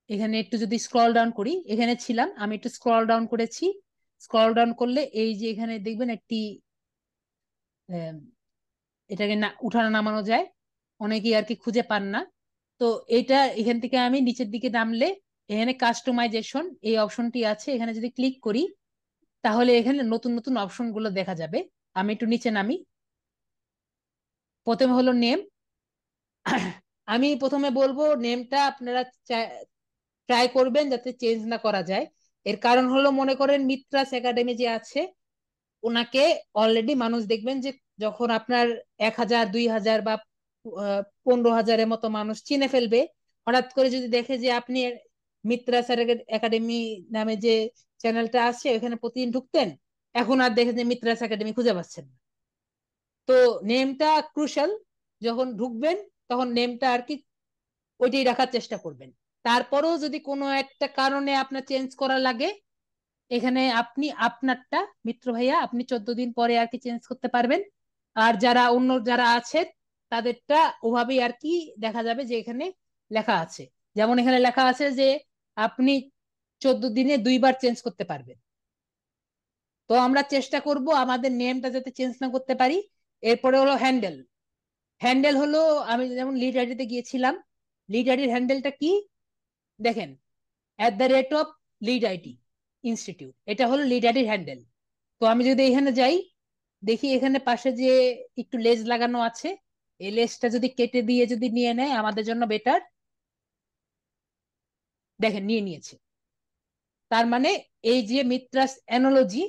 এখানে একটু যদি স্ক্রল ডাউন করি, এখানে ছিলাম আমি, একটু স্ক্রল ডাউন করেছি। স্ক্রল ডাউন করলে এই যে এখানে দেখবেন একটি এটাকে না উঠানো নামানো যায়, অনেকেই আর কি খুঁজে পান না। তো এটা এখান থেকে আমি নিচের দিকে নামলে এখানে কাস্টমাইজেশন এই অপশনটি আছে, এখানে যদি ক্লিক করি তাহলে এখানে নতুন নতুন অপশন গুলো দেখা যাবে। আমি একটু নিচে নামি। প্রথমে হলো নেম। আমি প্রথমে বলবো নেমটা আপনারা ট্রাই করবেন যাতে চেঞ্জ না করা যায়। এর কারণ হলো মনে করেন মিত্রাস একাডেমি যে আছে ওনাকে অলরেডি মানুষ দেখবেন যে যখন আপনার 1,000 2,000 বা 15,000-এর মতো মানুষ চিনে ফেলবে, হঠাৎ করে যদি দেখে যে আপনি মিত্রাস একাডেমি নামে যে চ্যানেলটা আছে, এখানে প্রতিদিন ঢুকতেন, এখন আর দেখেন যে মিত্রাস একাডেমি খুঁজে পাচ্ছেন না। তো নেমটা ক্রুশাল, যখন ঢুকবেন তখন নেমটা আর কি ওইটাই রাখার চেষ্টা করবেন। তারপরেও যদি কোনো একটা কারণে আপনার চেঞ্জ করা লাগে, এখানে আপনি আপনারটা মিত্র ভাইয়া আপনি 14 দিন পরে আর কি চেঞ্জ করতে পারবেন। আর যারা অন্য যারা আছে তাদেরটা ওভাবেই আর কি দেখা যাবে যে এখানে লেখা আছে, যেমন এখানে লেখা আছে যে আপনি 14 দিনে 2বার চেঞ্জ করতে পারবেন। তো আমরা চেষ্টা করব আমাদের নেমটা যাতে চেঞ্জ না করতে পারি। এরপরে হলো হ্যান্ডেল। হ্যান্ডেল হলো, আমি যেমন লিড আইডিতে গিয়েছিলাম, লিড আইডির হ্যান্ডেলটা কি দেখেন, @, লিড আইটি ইনস্টিটিউট, এটা হলো লিড আইডির হ্যান্ডেল। তো আমি যদি এখানে যাই, দেখি এখানে পাশে যে একটু লেজ লাগানো আছে, এই লেজটা যদি কেটে দিয়ে যদি নিয়ে নেয় আমাদের জন্য বেটার। দেখেন নিয়ে নিয়েছে, তার মানে এই যে মিত্রাস অ্যানোলজি,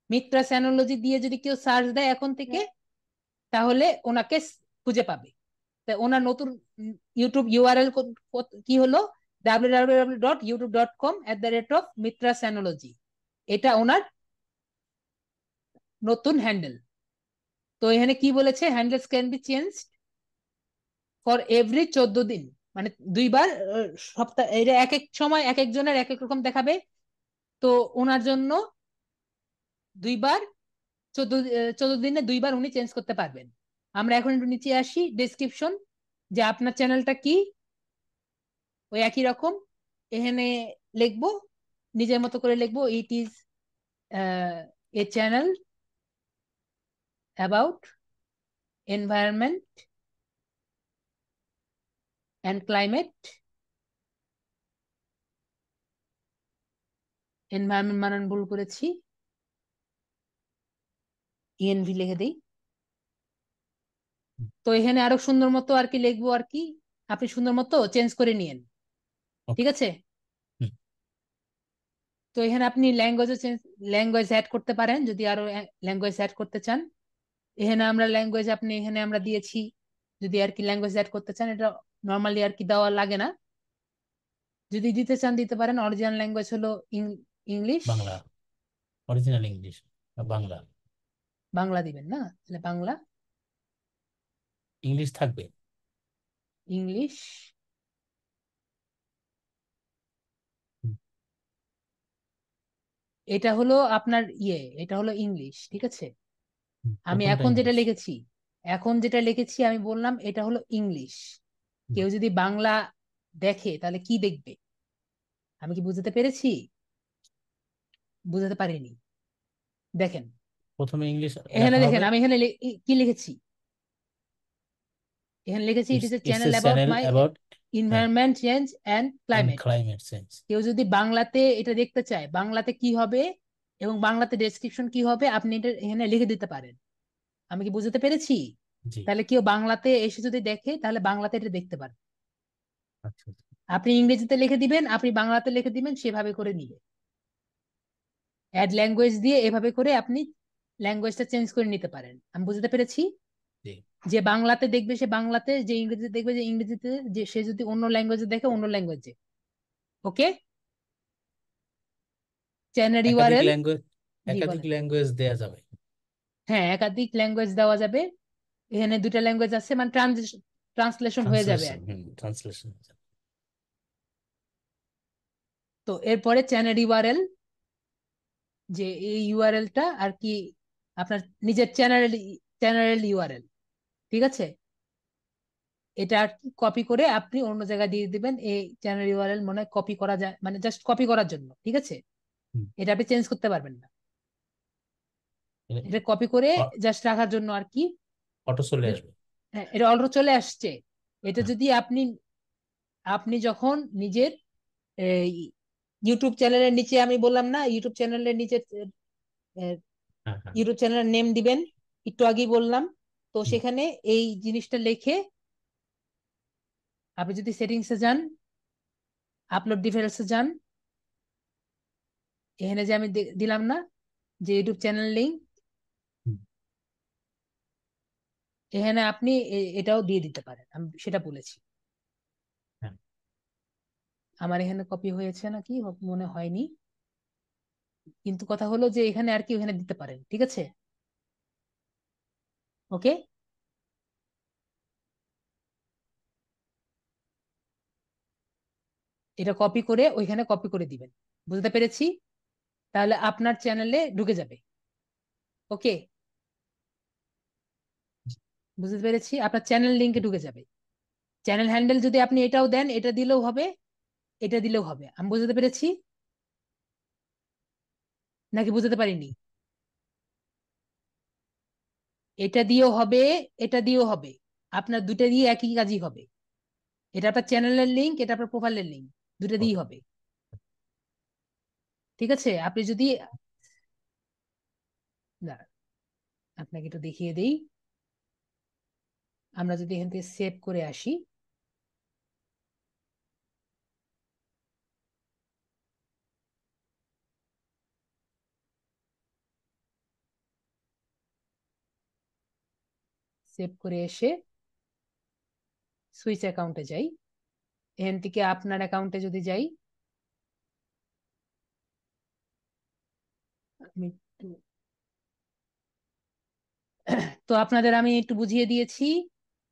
মিত্রাস অ্যানোলজি দিয়ে যদি কেউ সার্চ দেয় এখন থেকে, তাহলে ওনাকে খুঁজে পাবে। তাই ওনার নতুন ইউটিউব ইউআরএল কি হলো, www.youtube.com/mitrasanology, এটা ওনার নতুন হ্যান্ডেল। তো এখানে কি বলেছে, handles can be change for every 14 দিন, মানে 2বার সপ্তাহ, এটা এক এক সময় এক একজনের এক এক রকম দেখাবে। তো ওনার জন্য 2বার 14 দিনে 2বার উনি চেঞ্জ করতে পারবেন। আমরা এখন একটু নিচে আসি, ডেসক্রিপশন, যে আপনার চ্যানেলটা কি, ওই একই রকম এখানে লিখবো, নিজের মতো করে লিখবো, it is a channel about environment and climate. Environment বানান ভুল করেছি, ইএনভি লিখে দিই। তো এখানে আরো সুন্দর মতো আর কি লিখবো আর কি, আপনি সুন্দর মতো চেঞ্জ করে নিয়েন, ঠিক আছে। তো এখানে আপনি ল্যাঙ্গুয়েজ অ্যাড করতে পারেন যদি আরো ল্যাঙ্গুয়েজ অ্যাড করতে চান। এখানে আমরা ল্যাঙ্গুয়েজ আপনি এখানে আমরা দিয়েছি, যদি আর কি ল্যাঙ্গুয়েজ অ্যাড করতে চান, এটা নর্মালি আর কি দেওয়া লাগে না, যদি দিতে চান দিতে পারেন। অরিজিনাল ল্যাঙ্গুয়েজ হলো English. Bangla, original English, Bangla. Bangla দিবেন না, তাহলে বাংলা, ইংলিশ থাকবে। ইংলিশ, হুম, এটা হলো আপনার এটা হলো ইংলিশ, ঠিক আছে। আমি প্রথমটা এখন যেটা ইংলিশ। লিখেছি, এখন যেটা লিখেছি আমি বললাম এটা হলো ইংলিশ। হুম, কেউ যদি বাংলা দেখে তাহলে কি দেখবে, আমি কি বুঝতে পেরেছি? বুঝতে পারিনি। দেখেন প্রথমে ইংলিশ এখানে, লেখা দেখেন হবে। আমি এখানে কি লিখেছি, এখানে লিখেছি it its is a its channel a about channel my about, হ্যাঁ, environment change and end climate. Climate change. কেউ যদি বাংলাতে এটা দেখতে চায়, বাংলাতে কি হবে এবং বাংলাতে ডেসক্রিপশন কি হবে, আপনি এটা এখানে লিখে দিতে পারেন। আমি কি বুঝতে পেরেছি? জি। তাহলে কেউ বাংলাতে এসে যদি দেখে তাহলে বাংলাতে এটা দেখতে পারে। আচ্ছা আচ্ছা। আপনি ইংরেজিতে লিখে দিবেন, আপনি বাংলাতে লিখে দিবেন, সেভাবে করে নিবে। অ্যাড ল্যাঙ্গুয়েজ দিয়ে এভাবে করে আপনি ল্যাঙ্গুয়েজটা চেঞ্জ করে নিতে পারেন। আমি বুঝতে পেরেছি। জি। যে বাংলাতে দেখবে সে বাংলাতে, যে ইংরেজিতে দেখবে যে ইংরেজিতে, যে সে যদি অন্য ল্যাঙ্গুয়েজে দেখে অন্য ল্যাঙ্গুয়েজে। ওকে, চ্যানেল একাধিক ইউআরএল। ল্যাঙ্গুয়েজ, জি একাধিক বলেন। ল্যাঙ্গুয়েজ দেয়া যাবে। হ্যাঁ, একাধিক ল্যাঙ্গুয়েজ দেওয়া যাবে। এখানে 2টা ল্যাঙ্গুয়েজ আছে, মানে ট্রান্সলেশন হয়ে যাবে আর ট্রান্সলেশন, কি। ট্রান্সলেশন। তো এরপরে চ্যানেল ইউআরএল, যে এই ইউআরএলটা আর কি আপনার নিজের চ্যানেল ইউআরএল, ঠিক আছে। এটা আর কি কপি করে আপনি অন্য জায়গায় দিয়ে দিবেন। এই চ্যানেল ইউআরএল মনে হয় কপি করা যায়, মানে জাস্ট কপি করার জন্য, ঠিক আছে। এটা আপনি চেঞ্জ করতে পারবেন না, এটা কপি করে জাস্ট রাখার জন্য আর কি। অটো চলে আসবে। হ্যাঁ, এটা অলরেডি চলে আসছে। এটা হ্যাঁ, যদি আপনি আপনি যখন নিজের ইউটিউব চ্যানেলের নিচে, আমি বললাম না ইউটিউব চ্যানেলের নিচে হ্যাঁ, হ্যাঁ। ইউটিউব চ্যানেলের নেম দিবেন, একটু আগেই বললাম। তো হুম, সেখানে এই জিনিসটা লিখে আপনি যদি সেটিংসে যান, আপলোড ডিটেইলসে যান, এখানে যে আমি দিলাম না যে ইউটিউব চ্যানেল লিংক, হুম, এখানে আপনি এটাও দিয়ে দিতে পারেন, আমি সেটা বলেছি। হ্যাঁ। আমার এখানে কপি হয়েছে নাকি মনে হয়নি। কিন্তু কথা হলো যে এখানে আর কি ওখানে দিতে পারেন, ঠিক আছে? ওকে, এটা কপি করে ওইখানে কপি করে দিবেন, বুঝতে পেরেছি? তাহলে আপনার চ্যানেলে ঢুকে যাবে। ওকে, বুঝতে পেরেছি, আপনার চ্যানেল লিঙ্কে ঢুকে যাবে। চ্যানেল হ্যান্ডেল যদি আপনি এটাও দেন, এটা দিলেও হবে, এটা দিলেও হবে। আমি বুঝতে পেরেছি নাকি বুঝতে পারিনি? এটা দিয়েও হবে, এটা দিয়েও হবে, আপনার দুটো দিয়ে একই কাজই হবে। এটা আপনার চ্যানেলের লিঙ্ক, এটা আপনার প্রোফাইলের লিঙ্ক, দুটো দিয়েই হবে। ঠিক আছে, আপনি যদি, না, আপনাকে একটু দেখিয়ে দিই। আমরা যদি এখান থেকে সেভ করে আসি, সেভ করে এসে সুইচ অ্যাকাউন্টে যাই। এখান থেকে আপনার অ্যাকাউন্টে যদি যাই, আমি একটু তো আপনাদের আমি একটু বুঝিয়ে দিয়েছি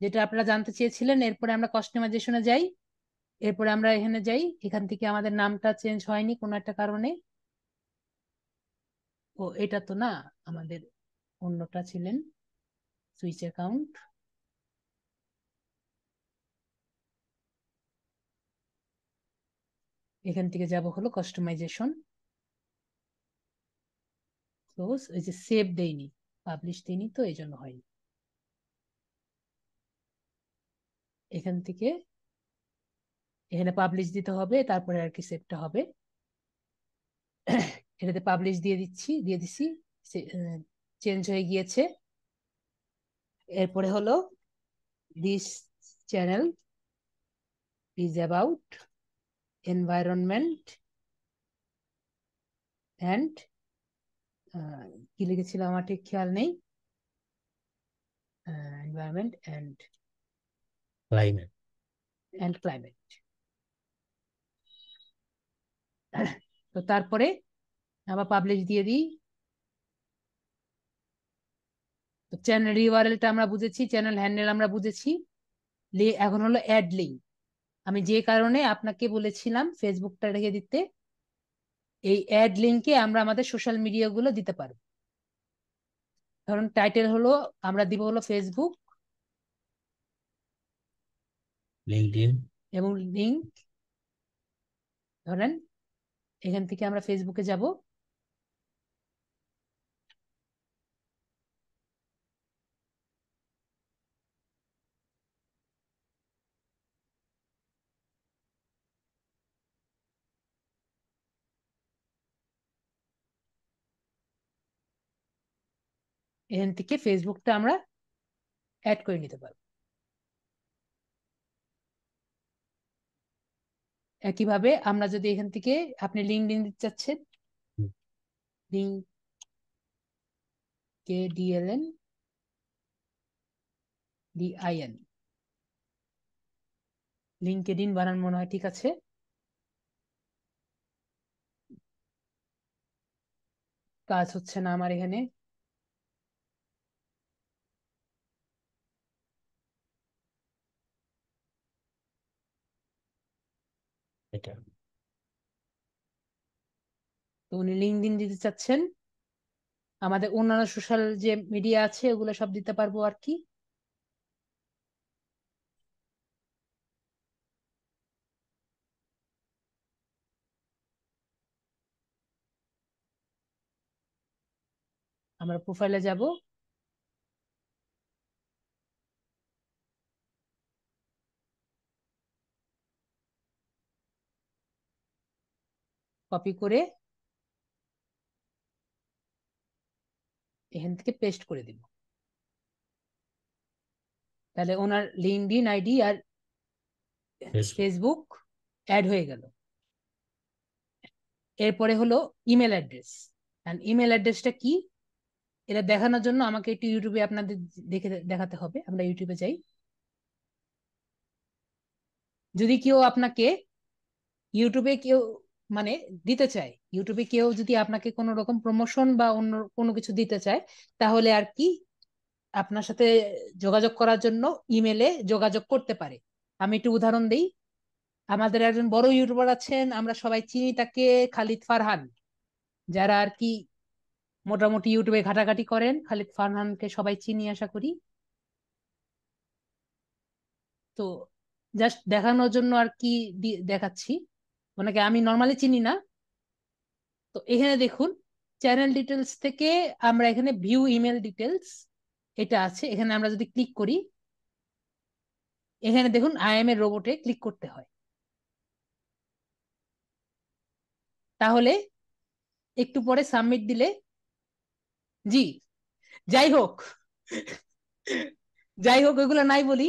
যেটা আপনারা জানতে চেয়েছিলেন। এরপরে আমরা কাস্টমাইজেশনে যাই, এরপরে আমরা এখানে যাই। এখান থেকে আমাদের নামটা চেঞ্জ হয়নি কোনো একটা কারণে। ও এটা তো না, আমাদের অন্যটা ছিলেন সুইচ অ্যাকাউন্ট। এখান থেকে যাব হলো কাস্টমাইজেশন, ক্লোজ। ওই যে সেভ দেইনি, পাবলিশ দেইনি, তো এই জন্য হয়নি। এখান থেকে এখানে পাবলিশ দিতে হবে, তারপরে আর কি সেভটা হবে। এটাতে পাবলিশ দিয়ে দিচ্ছি, দিয়ে দিছি, চেঞ্জ হয়ে গিয়েছে। এরপরে হলো this channel is about environment and, কি লিখেছিলাম আমার ঠিক খেয়াল নেই, এনভায়রনমেন্ট ক্লাইমেট। And climate. তো তারপরে আবার পাবলিশ দিয়ে দিই। তো চ্যানেল ইউআরএলটা আমরা বুঝেছি, চ্যানেল হ্যান্ডেল আমরা বুঝেছি। এখন হলো অ্যাড লিঙ্ক। আমি যে কারণে আপনাকে বলেছিলাম ফেসবুকটা রেখে দিতে, এই অ্যাড লিঙ্কে আমরা আমাদের সোশ্যাল মিডিয়া গুলো দিতে পারবো। ধরুন টাইটেল হলো, আমরা দিব হলো ফেসবুক, লিঙ্কডইন। এবং লিঙ্ক ধরেন এখান থেকে আমরা ফেসবুকে যাব। এখান থেকে ফেসবুকটা আমরা অ্যাড করে নিতে পারবো। একইভাবে আমরা যদি এখান থেকে, আপনি লিঙ্কডইন দিতে চাচ্ছেন, লিঙ্ক KDLN DIN, লিঙ্কডইন বানান মনে হয় ঠিক আছে। কাজ হচ্ছে না আমার এখানে। এটা তো উনি লিঙ্কডইন দিতে চাচ্ছেন, আমাদের অন্যান্য সোশ্যাল যে মিডিয়া আছে ওগুলো সব দিতে পারবো আর কি। আমরা প্রোফাইলে যাব, কপি করে এখান থেকে পেস্ট করে দিব। তাহলে ওনার লিঙ্কডইন আইডি আর ফেসবুক। ফেসবুক অ্যাড হয়ে গেল। এরপরে হলো ইমেল অ্যাড্রেস। ইমেল অ্যাড্রেসটা কি এটা দেখানোর জন্য আমাকে একটু ইউটিউবে আপনাদের দেখাতে হবে। আমরা ইউটিউবে যাই। যদি কেউ আপনাকে ইউটিউবে কেউ মানে দিতে চায়, ইউটিউবে কেউ যদি আপনাকে কোনো রকম প্রমোশন বা অন্য কোনো কিছু দিতে চায়, তাহলে আর কি আপনার সাথে যোগাযোগ করার জন্য ইমেলে যোগাযোগ করতে পারে। আমি একটু উদাহরণ দিই। আমাদের একজন বড় ইউটিউবার আছেন, আমরা সবাই চিনি তাকে, খালিদ ফারহান। যারা আর কি মোটামুটি ইউটিউবে ঘাটাঘাটি করেন, খালিদ ফারহানকে সবাই চিনি আশা করি। তো জাস্ট দেখানোর জন্য আর কি দেখাচ্ছি। ওনাকে আমি নর্মালি চিনি না। তো এখানে দেখুন, চ্যানেল ডিটেলস থেকে আমরা এখানে ভিউ ইমেল ডিটেলস এটা আছে, এখানে আমরা যদি ক্লিক করি, এখানে দেখুন আই এম এ রোবটে ক্লিক করতে হয়। তাহলে একটু পরে সাবমিট দিলে, জি, যাই হোক, যাই হোক ওইগুলো নাই বলি,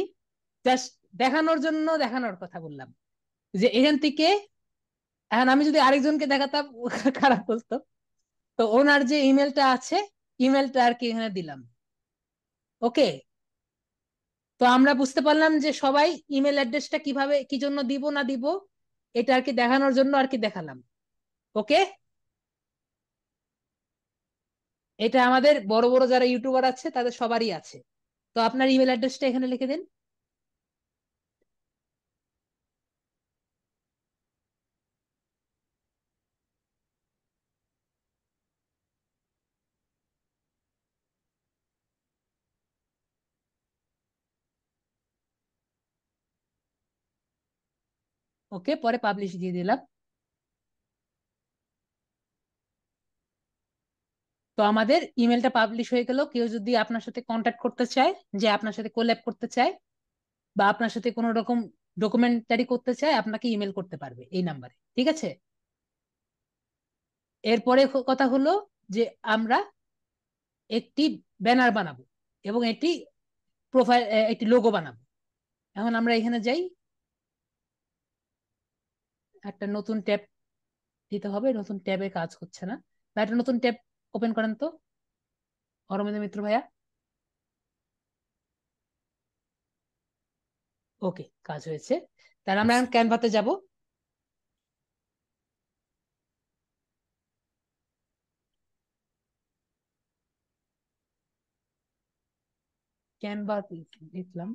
জাস্ট দেখানোর জন্য দেখানোর কথা বললাম যে এখান থেকে। এখন আমি যদি আরেকজনকে দেখাতাম খারাপ বলতো। তো ওনার যে ইমেলটা আছে, ইমেলটা আর কি এখানে দিলাম। ওকে, তো আমরা বুঝতে পারলাম যে সবাই ইমেল অ্যাড্রেসটা কিভাবে কি জন্য দিব না দিব, এটা আর কি দেখানোর জন্য আর কি দেখালাম। ওকে, এটা আমাদের বড় বড় যারা ইউটিউবার আছে তাদের সবারই আছে। তো আপনার ইমেল অ্যাড্রেসটা এখানে লিখে দিন। ওকে, পরে পাবলিশ দিয়ে দিলাম। তো আমাদের ইমেলটা পাবলিশ হয়ে গেল। কেউ যদি আপনার সাথে কন্ট্যাক্ট করতে চায়, যে আপনার সাথে কোল্যাব করতে চায় বা আপনার সাথে কোনো রকম ডকুমেন্টারি করতে চায়, আপনাকে ইমেল করতে পারবে এই নাম্বারে। ঠিক আছে, এরপরে কথা হলো যে আমরা একটি ব্যানার বানাবো এবং একটি প্রোফাইল, একটি লোগো বানাবো। এখন আমরা এখানে যাই, একটা নতুন ট্যাব দিতে হবে। নতুন ট্যাবে কাজ হচ্ছে না, বা একটা নতুন ট্যাব ওপেন করেন তো অরবিন্দ মিত্র ভাইয়া। ওকে, কাজ হয়েছে। তাহলে আমরা এখন ক্যানভাতে যাব। ক্যানভা লিখলাম।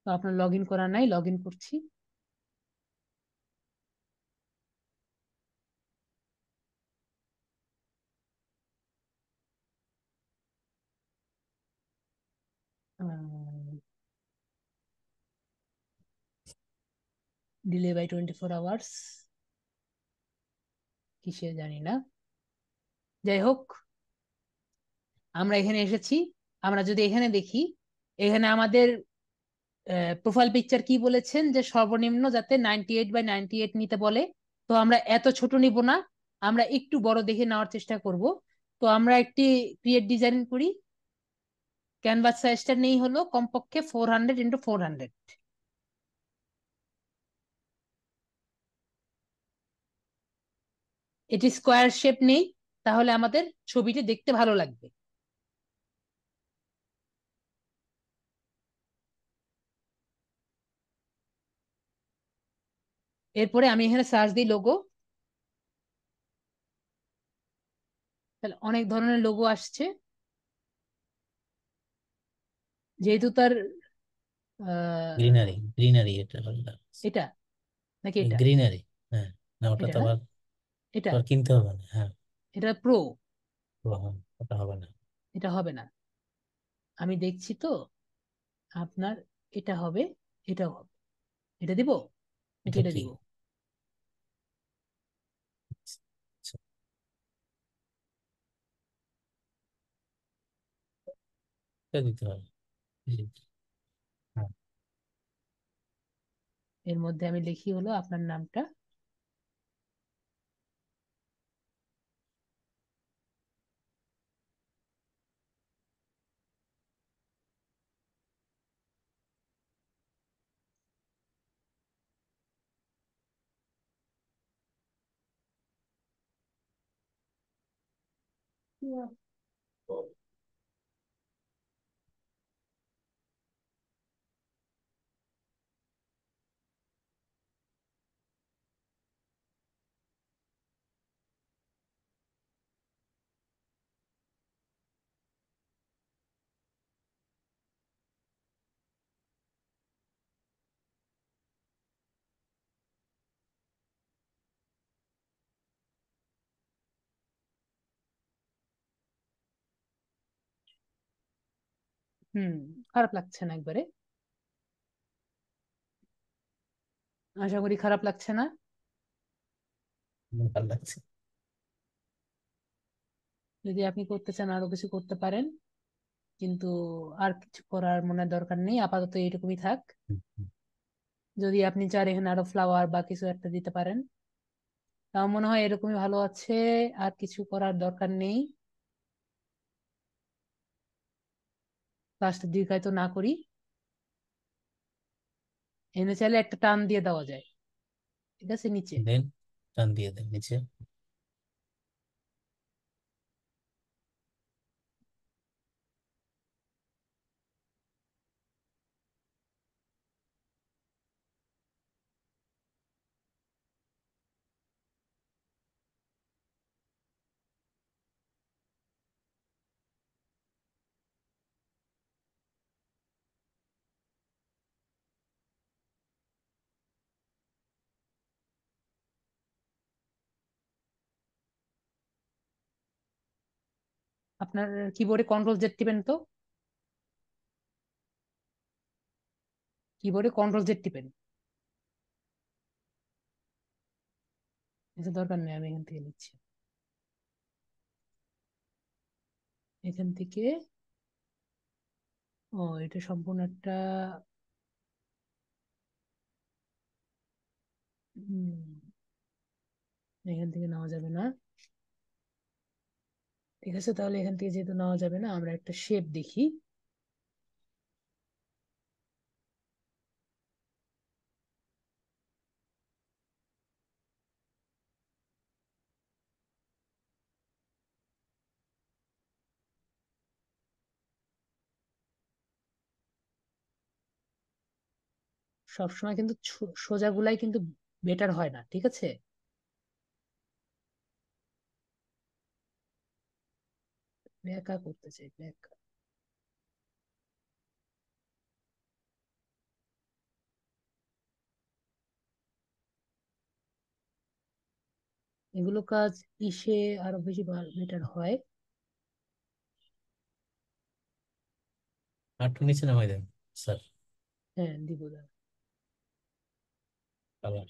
তো আপনার লগ ইন করা নাই, লগ ইন করছি। ডিলে বাই 24 আওয়ার্স, কিসে জানি না। যাই হোক, আমরা এখানে এসেছি। আমরা যদি এখানে দেখি, এখানে আমাদের প্রোফাইল পিকচার কি বলেছেন যে সর্বনিম্ন যাতে 98 বাই 98 নিতে বলে। তো আমরা এত ছোট নিব না, আমরা একটু বড় দেখে নেওয়ার চেষ্টা করব। তো আমরা একটি ক্রিয়েট ডিজাইন করি। ক্যানভাস সাইজটা নেই হলো কমপক্ষে 400 × 400। এটি স্কোয়ার শেপ নেই, তাহলে আমাদের ছবিটি দেখতে ভালো লাগবে। এরপরে আমি এখানে সার্চ দিই লোগো। তাহলে অনেক ধরনের লোগো আসছে, যেহেতু তার গ্রিনারি, গ্রিনারি এটা হলো। এটা নাকি এটা, গ্রিনারি, হ্যাঁ। না, ওটা এটা তো না, আবার এটা, আবার কিনতে হবে না, হ্যাঁ। এটা প্রো, ও, হ্যাঁ, ওটা হবে না। এটা হবে না। আমি দেখছি তো, আপনার এটা হবে, এটাও হবে। এটা দিব নাকি এটা এটা কি? দিব? আচ্ছা, এটা দিতে হবে। জি, হ্যাঁ। এর মধ্যে আমি লিখি হলো আপনার নামটা। হুম, খারাপ লাগছে না একবারে? আশা করি খারাপ লাগছে না। ভালো লাগছে। যদি আপনি করতে চান আরো কিছু করতে পারেন, কিন্তু আর কিছু করার মনে দরকার নেই, আপাতত এইটুকুই থাক। হুম, হুম। যদি আপনি চান এখানে আরো ফ্লাওয়ার বা কিছু একটা দিতে পারেন, তাও মনে হয় এরকমই ভালো আছে। আর কিছু করার দরকার নেই। ক্লাসটা দীর্ঘায়িত না করি। এনে চাইলে একটা টান দিয়ে দেওয়া যায়, ঠিক আছে, নিচে। দেন, টান দিয়ে দেন নিচে। আপনার কিবোর্ডে কন্ট্রোল জেড টিপেন তো। কিবোর্ডে কন্ট্রোল জেড টিপেন। এটা দরকার নেই, আমি এখান থেকে নিচ্ছি। এখান থেকে, ও এটা সম্পূর্ণ একটা, এখান থেকে নেওয়া যাবে না। ঠিক আছে, তাহলে এখান থেকে যেহেতু নেওয়া যাবে না, আমরা একটা শেপ দেখি। সবসময় কিন্তু সোজা গুলাই কিন্তু বেটার হয় না, ঠিক আছে। ব্যাকা করতে চাই, ব্যাকা। এগুলো কাজ ইসে আরো বেশি বেটার হয়। আর একটু নিচে নামাই দেন স্যার। হ্যাঁ, দিব দাঁড়া। কালার।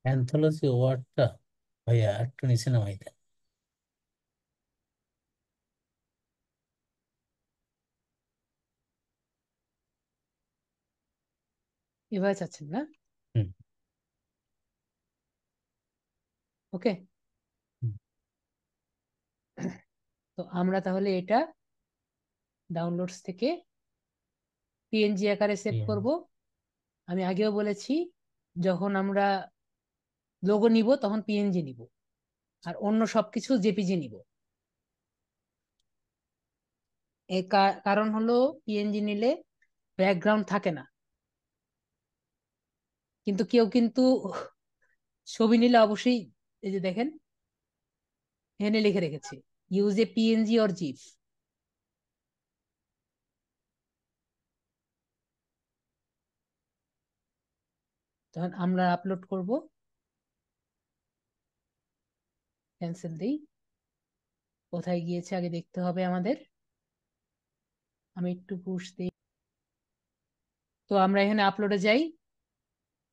অ্যানথোলজি ওয়ার্ডটা ভাইয়া একটু নিচে নামাই দেন। এভাবে চাচ্ছেন না? হুম, ওকে। হুম। তো আমরা তাহলে এটা ডাউনলোডস থেকে পিএনজি আকারে সেভ করব। আমি আগেও বলেছি, যখন আমরা লোগো নিব তখন পিএনজি নিব, আর অন্য সবকিছু জেপিজি নিব। এর কারণ হলো, পিএনজি নিলে ব্যাকগ্রাউন্ড থাকে না। কিন্তু কেউ কিন্তু ছবি নিলে অবশ্যই, এই যে দেখেন এখানে লিখে রেখেছে, ইউজ এ পিএনজি অর জিফ। তখন আমরা আপলোড করব। ক্যান্সেল দিই। কোথায় গিয়েছে আগে দেখতে হবে আমাদের। আমি একটু পুশ দিই। তো আমরা এখানে আপলোডে যাই।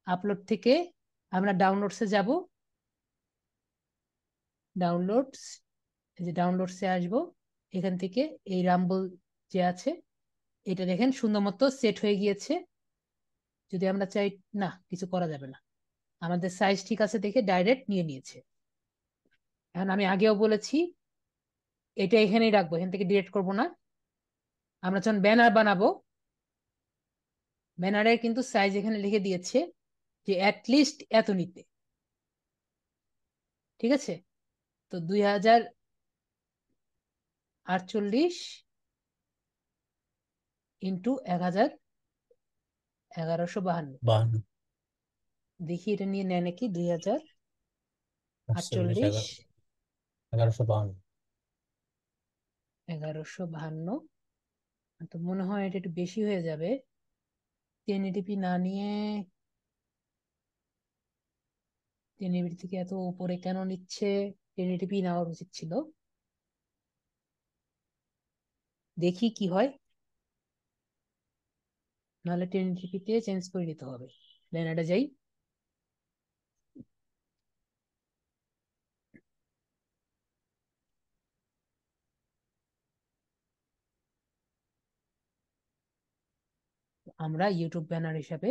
আপলোড থেকে আমরা ডাউনলোডসে যাব। ডাউনলোডস, এই যে ডাউনলোডসে আসবো। এখান থেকে এই রাম্বল যে আছে, এটা দেখেন সুন্দর মতো সেট হয়ে গিয়েছে। যদি আমরা চাই, না কিছু করা যাবে না, আমাদের সাইজ ঠিক আছে দেখে ডাইরেক্ট নিয়ে নিয়েছে। এখন আমি আগেও বলেছি, এটা এখানেই রাখবো, এখান থেকে ডিলিট করব না। আমরা যখন ব্যানার বানাবো, ব্যানারের কিন্তু সাইজ এখানে লিখে দিয়েছে যে অ্যাটলিস্ট এত নিতে, ঠিক আছে? তো 2048 ইন্টু 1152। বাহান্ন, দেখি এটা নিয়ে নেয় নাকি। 48, 2048 1152। 1152। তো মনে হয় এটা একটু বেশি হয়ে যাবে। 1080p না নিয়ে 1080p থেকে এত উপরে কেন নিচ্ছে? 1080p নেওয়ার উচিত ছিল। দেখি কি হয়, নাহলে 1080p তে চেঞ্জ করে নিতে হবে। ব্যানারটা যাই। আমরা ইউটিউব ব্যানার হিসাবে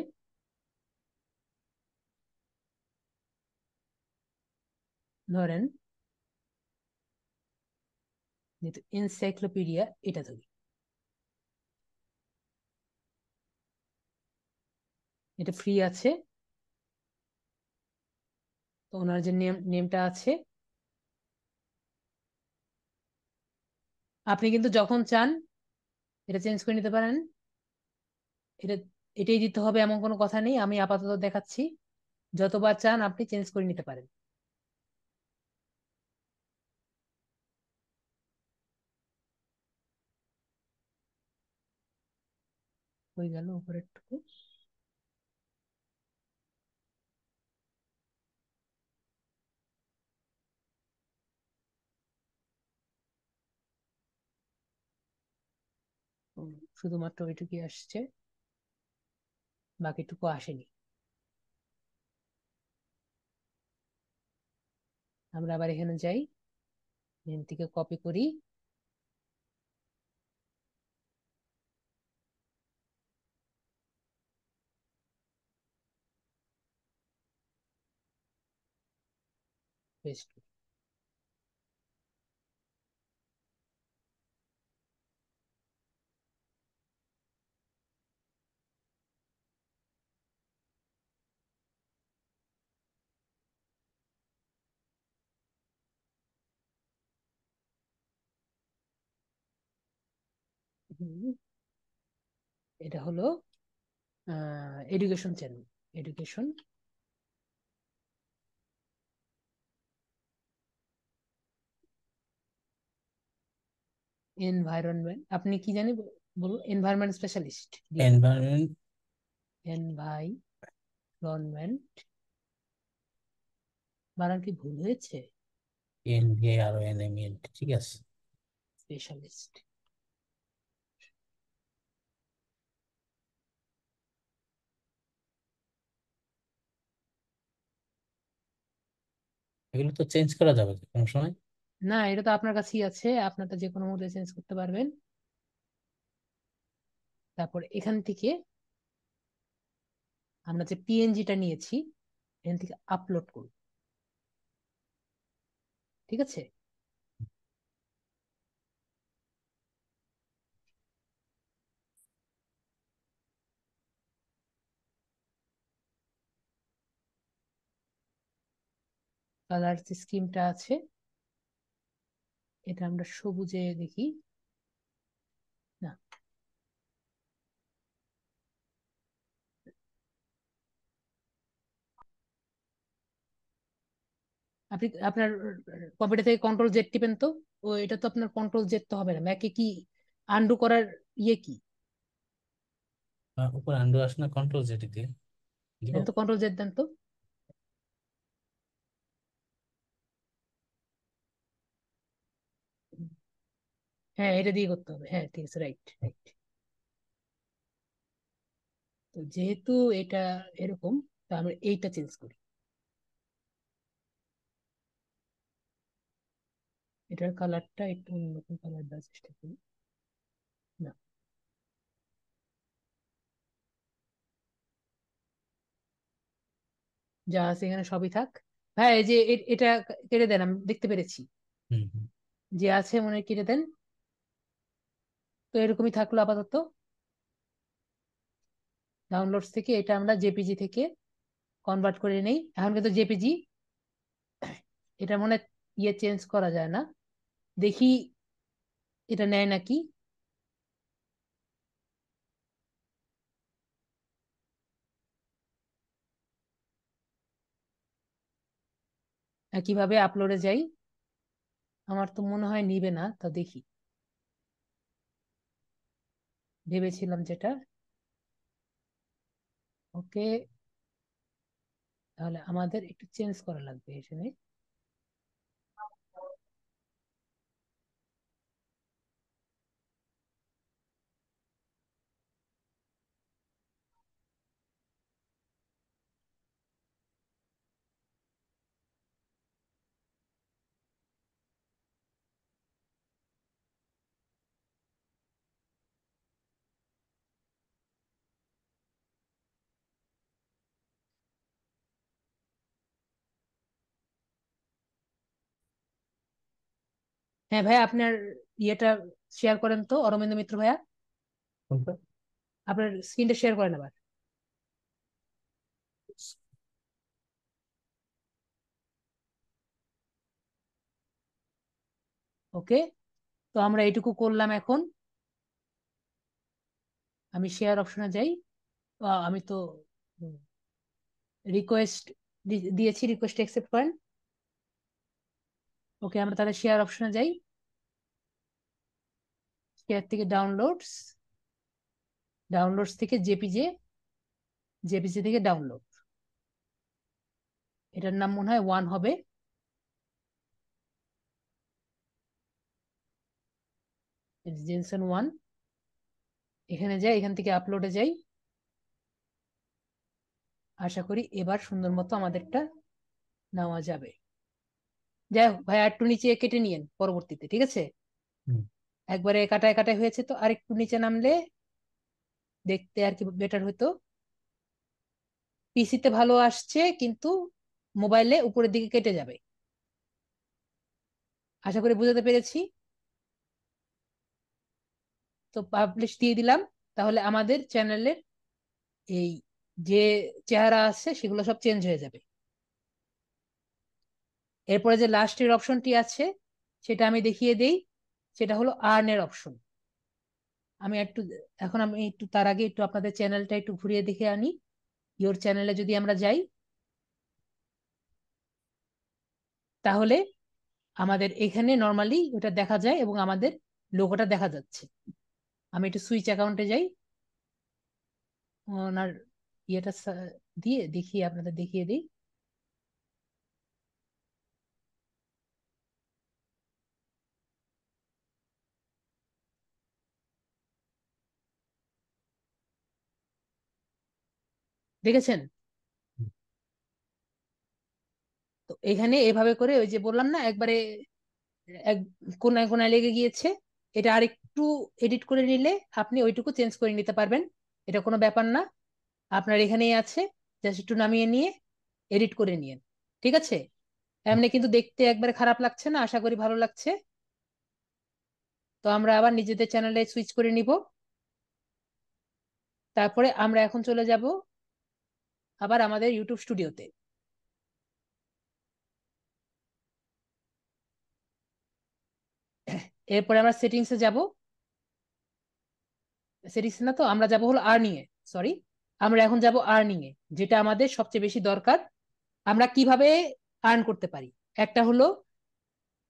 ধরেন যেহেতু এনসাইক্লোপিডিয়া এটা ধরি, এটা ফ্রি আছে। তো ওনার যে নেমটা আছে, আপনি কিন্তু যখন চান এটা চেঞ্জ করে নিতে পারেন। এটা এটাই দিতে হবে এমন কোনো কথা নেই, আমি আপাতত দেখাচ্ছি। যতবার চান আপনি চেঞ্জ করে নিতে পারেন। হয়ে গেল উপরেরটুকু। শুধুমাত্র ওইটুকুই আসছে, বাকিটুকু আসেনি। আমরা আবার এখানে যাই, এখান থেকে কপি করি, পেস্ট করি। হুম, এটা হলো এডুকেশন চ্যানেল। এডুকেশন এনভায়রনমেন্ট, আপনি কি জানি বলুন। Environment specialist. এনভায়রনমেন্ট, এনভায়রনমেন্ট বানান কি ভুল হয়েছে? এনভায়রনমেন্ট, ঠিক আছে। স্পেশালিস্ট। এগুলো তো চেঞ্জ করা যাবে কোনো সময়। না, এটা তো আপনার কাছেই আছে, আপনারটা যে কোনো মুহূর্তে চেঞ্জ করতে পারবেন। তারপর এখান থেকে আমরা যে পিএনজিটা নিয়েছি এখান থেকে আপলোড করব, ঠিক আছে? কালার স্কিমটা আছে, এটা আমরা সবুজে দেখি। না, আপনি আপনার কম্পিউটার থেকে কন্ট্রোল জেড টিপেন তো। ও এটা তো আপনার কন্ট্রোল জেড তো হবে না, ম্যাকে কি আন্ডু করার ইয়ে কি? উপর আন্ডু আসে না, কন্ট্রোল জেটি দিয়ে দিব। দেন তো কন্ট্রোল জেড দেন তো। হ্যাঁ, এটা দিয়ে করতে হবে, হ্যাঁ ঠিক আছে, রাইট রাইট। তো যেহেতু এটা এরকম, তো আমরা এইটা চেঞ্জ করি। এটার কালারটা একটু অন্যরকম কালার দেওয়ার চেষ্টা করি। না, যা আছে এখানে সবই থাক। হ্যাঁ, এই যে এটা কেটে দেন, আমি দেখতে পেরেছি। হুম হুম। যে আছে মনে হয় কেটে দেন। তো এরকমই থাকলো আপাতত। ডাউনলোডস থেকে এটা আমরা জেপিজি থেকে কনভার্ট করে নেই। এখন কিন্তু জেপিজি এটা মনে হয় ইয়ে চেঞ্জ করা যায় না, দেখি এটা নেয় নাকি। কিভাবে আপলোডে যাই, আমার তো মনে হয় নিবে না, তা দেখি। ভেবেছিলাম যেটা। ওকে, তাহলে আমাদের একটু চেঞ্জ করা লাগবে এখানে। হ্যাঁ ভাইয়া, আপনার ইয়েটা শেয়ার করেন তো অরবিন্দ মিত্র ভাইয়া, কোনটা? আপনার স্ক্রিনটা শেয়ার করেন আবার। ওকে, তো আমরা এইটুকু করলাম। এখন আমি শেয়ার অপশনে যাই। আমি তো রিকোয়েস্ট দিয়েছি, রিকোয়েস্ট অ্যাকসেপ্ট করেন। ওকে, আমরা তাহলে শেয়ার অপশনে যাই। শেয়ার থেকে ডাউনলোডস, ডাউনলোডস থেকে জেপিজে, জেপিজি থেকে ডাউনলোড। এটার নাম মনে হয় 1 হবে। জেনসন 1। এখানে যাই, এখান থেকে আপলোডে যাই। আশা করি এবার সুন্দর মতো আমাদেরটা নেওয়া যাবে। যাই হোক ভাই, একটু নিচে কেটে নিয়েন পরবর্তীতে, ঠিক আছে? হুম। একবারে কাটায় কাটায় হয়েছে, তো আরেকটু নিচে নামলে দেখতে আর কি বেটার হতো। পিসিতে ভালো আসছে, কিন্তু মোবাইলে উপরের দিকে কেটে যাবে। আশা করি বুঝাতে পেরেছি। তো পাবলিশ দিয়ে দিলাম। তাহলে আমাদের চ্যানেলের এই যে চেহারা আছে সেগুলো সব চেঞ্জ হয়ে যাবে। এরপরে যে লাস্টের অপশনটি আছে সেটা আমি দেখিয়ে দেই। সেটা হলো আর্নের অপশন। আমি একটু, এখন আমি একটু তার আগে একটু আপনাদের চ্যানেলটা একটু ঘুরিয়ে দেখে আনি। ইওর চ্যানেলে যদি আমরা যাই, তাহলে আমাদের এখানে নর্মালি ওটা দেখা যায় এবং আমাদের লোগোটা দেখা যাচ্ছে। আমি একটু সুইচ অ্যাকাউন্টে যাই, ওনার ইয়েটা দিয়ে দেখিয়ে আপনাদের দেখিয়ে দিই। দেখেছেন? তো এখানে এভাবে করে ওই যে বললাম না একবারে এক কোনায় কোনায় লেগে গিয়েছে। এটা আরেকটু এডিট করে নিলে আপনি ওইটুকু চেঞ্জ করে নিতে পারবেন। এটা কোনো ব্যাপার না, আপনার এখানেই আছে। জাস্ট একটু নামিয়ে নিয়ে এডিট করে নিয়েন, ঠিক আছে? এমনি কিন্তু দেখতে একবারে খারাপ লাগছে না, আশা করি ভালো লাগছে। তো আমরা আবার নিজেদের চ্যানেলে সুইচ করে নিব। তারপরে আমরা এখন চলে যাব আবার আমাদের ইউটিউব স্টুডিওতে। এরপরে আমরা সেটিংসে যাব। সেটিংস না, তো আমরা যাব হলো আর্নিং এ। সরি, আমরা এখন যাব আর্নিং এ, যেটা আমাদের সবচেয়ে বেশি দরকার। আমরা কিভাবে আর্ন করতে পারি? একটা হলো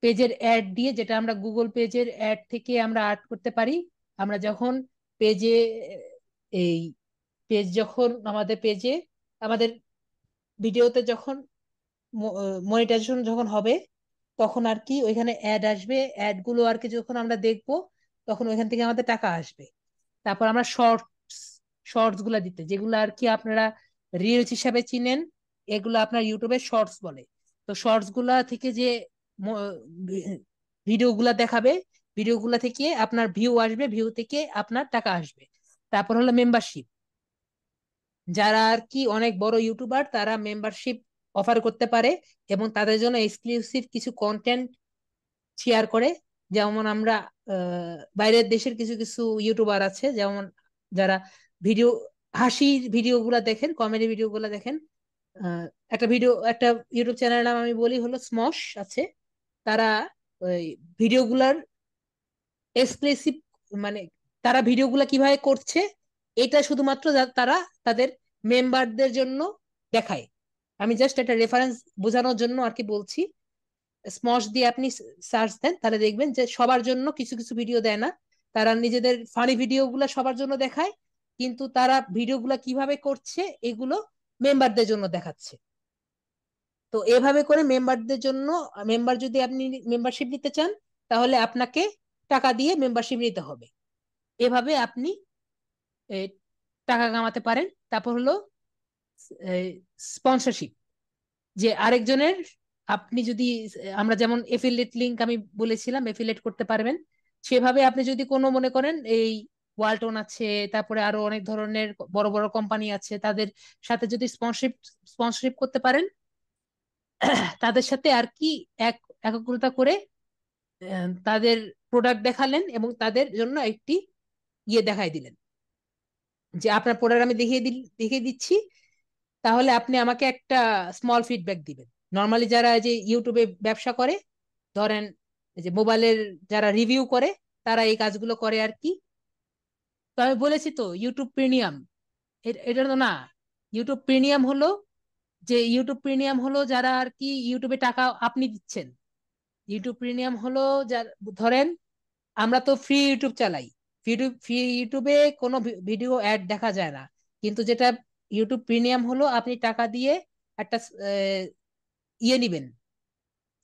পেজের অ্যাড দিয়ে, যেটা আমরা গুগল পেজের অ্যাড থেকে আমরা আর্ন করতে পারি। আমরা যখন পেজে এই পেজ যখন আমাদের পেজে আমাদের ভিডিওতে যখন মনিটাইজেশন যখন হবে, তখন আর কি ওইখানে অ্যাড আসবে। অ্যাড গুলো আর কি যখন আমরা দেখবো, তখন ওইখান থেকে আমাদের টাকা আসবে। তারপর আমরা শর্টস, শর্টস গুলা দিতে, যেগুলো আর কি আপনারা রিলস হিসাবে চিনেন, এগুলো আপনার ইউটিউবে শর্টস বলে। তো শর্টস গুলা থেকে যে ভিডিও গুলা দেখাবে, ভিডিও গুলা থেকে আপনার ভিউ আসবে, ভিউ থেকে আপনার টাকা আসবে। তারপর হলো মেম্বারশিপ। যারা আর কি অনেক বড় ইউটিউবার, তারা মেম্বারশিপ অফার করতে পারে এবং তাদের জন্য এক্সক্লুসিভ কিছু কন্টেন্ট শেয়ার করে। যেমন আমরা বাইরের দেশের কিছু কিছু ইউটিউবার আছে, যেমন যারা ভিডিও, হাসির ভিডিও গুলা দেখেন, কমেডি ভিডিও গুলা দেখেন। একটা ইউটিউব চ্যানেলের নাম আমি বলি হলো স্মশ আছে। তারা ওই ভিডিওগুলার এক্সক্লুসিভ, মানে তারা ভিডিওগুলা কিভাবে করছে এটা শুধুমাত্র তারা তাদের মেম্বারদের জন্য দেখায়। আমি জাস্ট একটা রেফারেন্স বোঝানোর জন্য আর কি বলছি। স্মশ দিয়ে আপনি সার্চ দেন, তাহলে দেখবেন যে সবার জন্য কিছু কিছু ভিডিও দেয় না। তারা নিজেদের ফানি ভিডিও গুলা সবার জন্য দেখায়, কিন্তু তারা ভিডিওগুলা কিভাবে করছে এগুলো মেম্বারদের জন্য দেখাচ্ছে। তো এভাবে করে মেম্বারদের জন্য, মেম্বার যদি আপনি মেম্বারশিপ নিতে চান তাহলে আপনাকে টাকা দিয়ে মেম্বারশিপ নিতে হবে। এভাবে আপনি এ, টাকা কামাতে পারেন। তারপর হলো স্পন্সরশিপ, যে আরেকজনের, আপনি যদি, আমরা যেমন এফিলিয়েট লিংক আমি বলেছিলাম এফিলিয়েট করতে পারবেন, সেভাবে আপনি যদি কোনো মনে করেন এই ওয়ালটন আছে, তারপরে আরো অনেক ধরনের বড় বড় কোম্পানি আছে, তাদের সাথে যদি স্পন্সরশিপ করতে পারেন, তাদের সাথে আর কি এক একত্রতা করে তাদের প্রোডাক্ট দেখালেন এবং তাদের জন্য একটি ইয়ে দেখাই দিলেন যে আপনার প্রোডাক্ট আমি দেখিয়ে দিচ্ছি, তাহলে আপনি আমাকে একটা স্মল ফিডব্যাক দিবেন। নর্মালি যারা যে ইউটিউবে ব্যবসা করে, ধরেন এই যে মোবাইলের যারা রিভিউ করে, তারা এই কাজগুলো করে আর কি। তো আমি বলেছি তো ইউটিউব প্রিমিয়াম, এটা তো না। ইউটিউব প্রিমিয়াম হলো যারা আর কি ইউটিউবে টাকা আপনি দিচ্ছেন। ইউটিউব প্রিমিয়াম হলো যার, ধরেন আমরা তো ফ্রি ইউটিউব চালাই, ফ্রি ইউটিউবে কোনো ভিডিও অ্যাড দেখা যায় না। কিন্তু যেটা ইউটিউব প্রিমিয়াম হলো আপনি টাকা দিয়ে একটা ইয়ে নিবেন,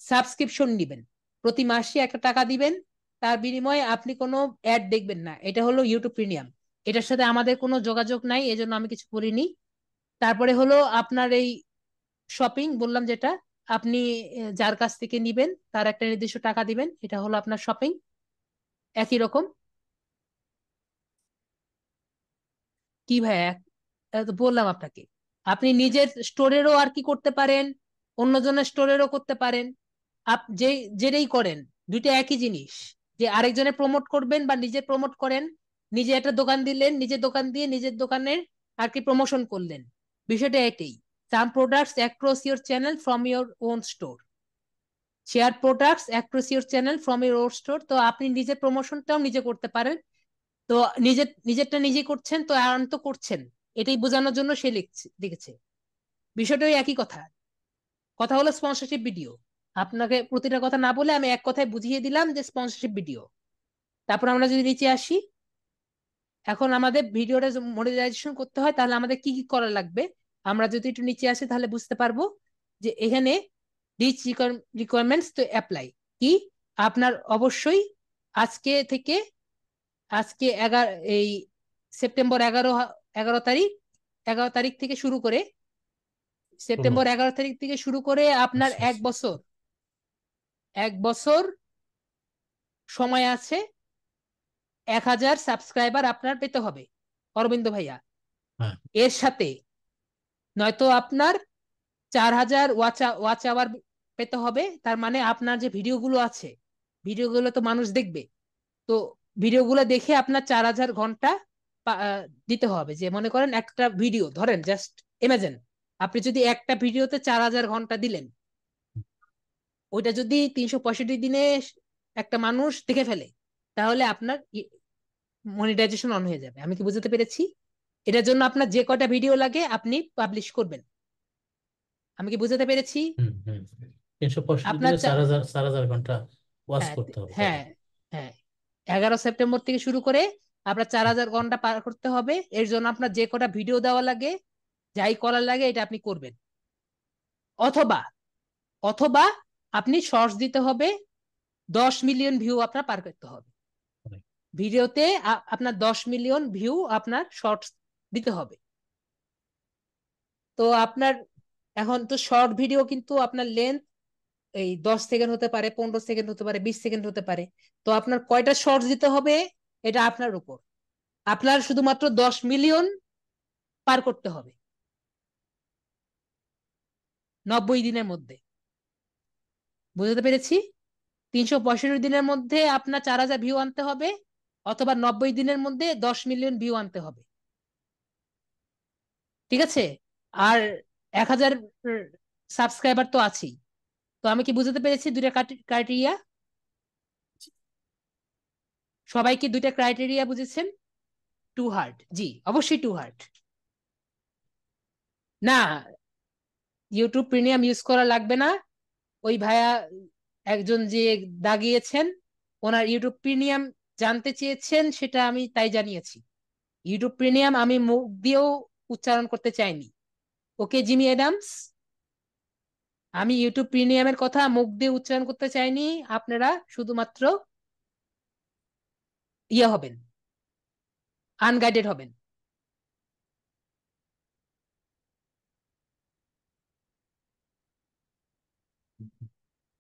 সাবস্ক্রিপশন নিবেন, প্রতি মাসে একটা টাকা দিবেন, তার বিনিময়ে আপনি কোনো অ্যাড দেখবেন না। এটা হলো ইউটিউব প্রিমিয়াম। এটার সাথে আমাদের কোনো যোগাযোগ নাই, এজন্য আমি কিছু বলিনি। তারপরে হলো আপনার এই শপিং বললাম যেটা, আপনি যার কাছ থেকে নিবেন তার একটা নির্দিষ্ট টাকা দিবেন, এটা হলো আপনার শপিং। একই রকম। কি ভাই তো বললাম আপনাকে, আপনি নিজের স্টোরেরও আর কি করতে পারেন, অন্যজনের স্টোরেরও করতে পারেন। যে যেটাই করেন, দুইটা একই জিনিস। যে আরেকজনের প্রমোট করবেন বা নিজে প্রমোট করেন, নিজে একটা দোকান দিলেন, নিজের দোকান দিয়ে নিজের দোকানের আর কি প্রমোশন করলেন, বিষয়টা এটাই। Some products across your channel from your own store, share products across your channel from your own store. তো আপনি নিজের প্রমোশনটাও নিজে করতে পারেন। তো নিজেরটা নিজে করছেন, তো আর্ন তো করছেন, এটাই বোঝানোর জন্য সে লিখেছে। বিষয়টাই একই কথা। কথা হলো স্পন্সরশিপ ভিডিও। আপনাকে প্রতিটা কথা না বলে আমি এক কথায় বুঝিয়ে দিলাম যে স্পন্সরশিপ ভিডিও। তারপর আমরা যদি নিচে আসি, এখন আমাদের ভিডিওটা মনিটাইজেশন করতে হয়, তাহলে আমাদের কি কি করা লাগবে। আমরা যদি একটু নিচে আসি তাহলে বুঝতে পারবো যে এখানে রিচ রিকোয়ারমেন্টস তো অ্যাপ্লাই কি। আপনার অবশ্যই আজকে থেকে, আজকে এই সেপ্টেম্বর 11 তারিখ, 11 তারিখ থেকে শুরু করে, ষোলো। সেপ্টেম্বর 11 তারিখ থেকে শুরু করে আপনার আচ্ছা এক আচ্ছা। বছর, 1 বছর সময় আছে। 1000 সাবস্ক্রাইবার আপনার পেতে হবে অরবিন্দ ভাইয়া। হ্যাঁ। এর সাথে নয়তো আপনার 4000 ওয়াচ আওয়ার পেতে হবে। তার মানে আপনার যে ভিডিওগুলো আছে, ভিডিওগুলো তো মানুষ দেখবে। তো ভিডিওগুলো দেখে আপনার 4000 ঘন্টা দিতে হবে। যে মনে করেন একটা ভিডিও, ধরেন জাস্ট ইমাজিন, আপনি যদি একটা ভিডিওতে 4000 ঘন্টা দিলেন, ওইটা যদি 365 দিনে একটা মানুষ দেখে ফেলে, তাহলে আপনার মনিটাইজেশন অন হয়ে যাবে। আমি কি বুঝতে পেরেছি? এটার জন্য আপনার যে কয়টা ভিডিও লাগে আপনি পাবলিশ করবেন। আমি কি বুঝতে পেরেছি? হুম হুম। 365 আপনার দিনে 4,000 ঘন্টা ওয়াচ হ্যাঁ, করতে হবে তাহলে। হ্যাঁ, হ্যাঁ, 11 সেপ্টেম্বর থেকে শুরু করে আপনার 4000 ঘন্টা পার করতে হবে। এর জন্য আপনার যে কটা ভিডিও দেওয়া লাগে, যাই করার লাগে, এটা আপনি করবেন। অথবা অথবা আপনি শর্টস দিতে হবে, 10 মিলিয়ন ভিউ আপনার পার করতে হবে। ভিডিওতে আপনার 10 মিলিয়ন ভিউ আপনার শর্টস দিতে হবে। তো আপনার এখন তো শর্ট ভিডিও কিন্তু আপনার লেন্থ এই 10 সেকেন্ড হতে পারে, 15 সেকেন্ড হতে পারে, 20 সেকেন্ড হতে পারে। তো আপনার কয়টা শর্টস দিতে হবে এটা আপনার উপর। আপনার শুধুমাত্র 10 মিলিয়ন পার করতে হবে 90 দিনের মধ্যে। বুঝতে পেরেছি? 365 দিনের মধ্যে আপনার 4000 ভিউ আনতে হবে, অথবা 90 দিনের মধ্যে 10 মিলিয়ন ভিউ আনতে হবে। ঠিক আছে? আর 1000 সাবস্ক্রাইবার তো আছেই। তো আমি কি বুঝতে পেরেছি দুইটা ক্রাইটেরিয়া? সবাই কি দুইটা ক্রাইটেরিয়া বুঝেছেন? টু হার্ড, জি অবশ্যই টু হার্ড। না, ইউটিউব প্রিমিয়াম ইউজ করা লাগবে না। ওই ভাইয়া একজন যে দাগিয়েছেন, ওনার ইউটিউব প্রিমিয়াম জানতে চেয়েছেন, সেটা আমি তাই জানিয়েছি। ইউটিউব প্রিমিয়াম আমি মুখ দিয়েও উচ্চারণ করতে চাইনি। ওকে জিমি অ্যাডামস, আমি ইউটিউব প্রিমিয়ামের কথা মুখ দিয়ে উচ্চারণ করতে চাইনি। আপনারা শুধুমাত্র ইয়ে হবেন, আনগাইডেড হবেন।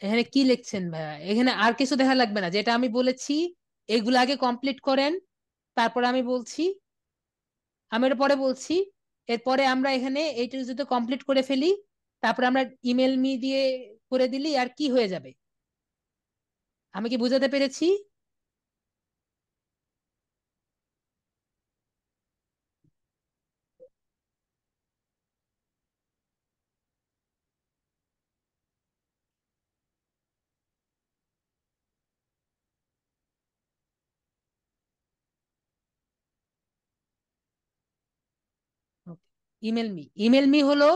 এখানে কি লিখছেন ভাইয়া? এখানে আর কিছু দেখা লাগবে না, যেটা আমি বলেছি এগুলো আগে কমপ্লিট করেন, তারপর আমি বলছি, আমি এটা পরে বলছি। এরপরে আমরা এখানে এইটা যদি কমপ্লিট করে ফেলি, তারপরে আমরা ইমেল মি দিয়ে করে দিলি আর কি হয়ে যাবে। আমি কি বুঝাতে পেরেছি? ইমেল মি হলো,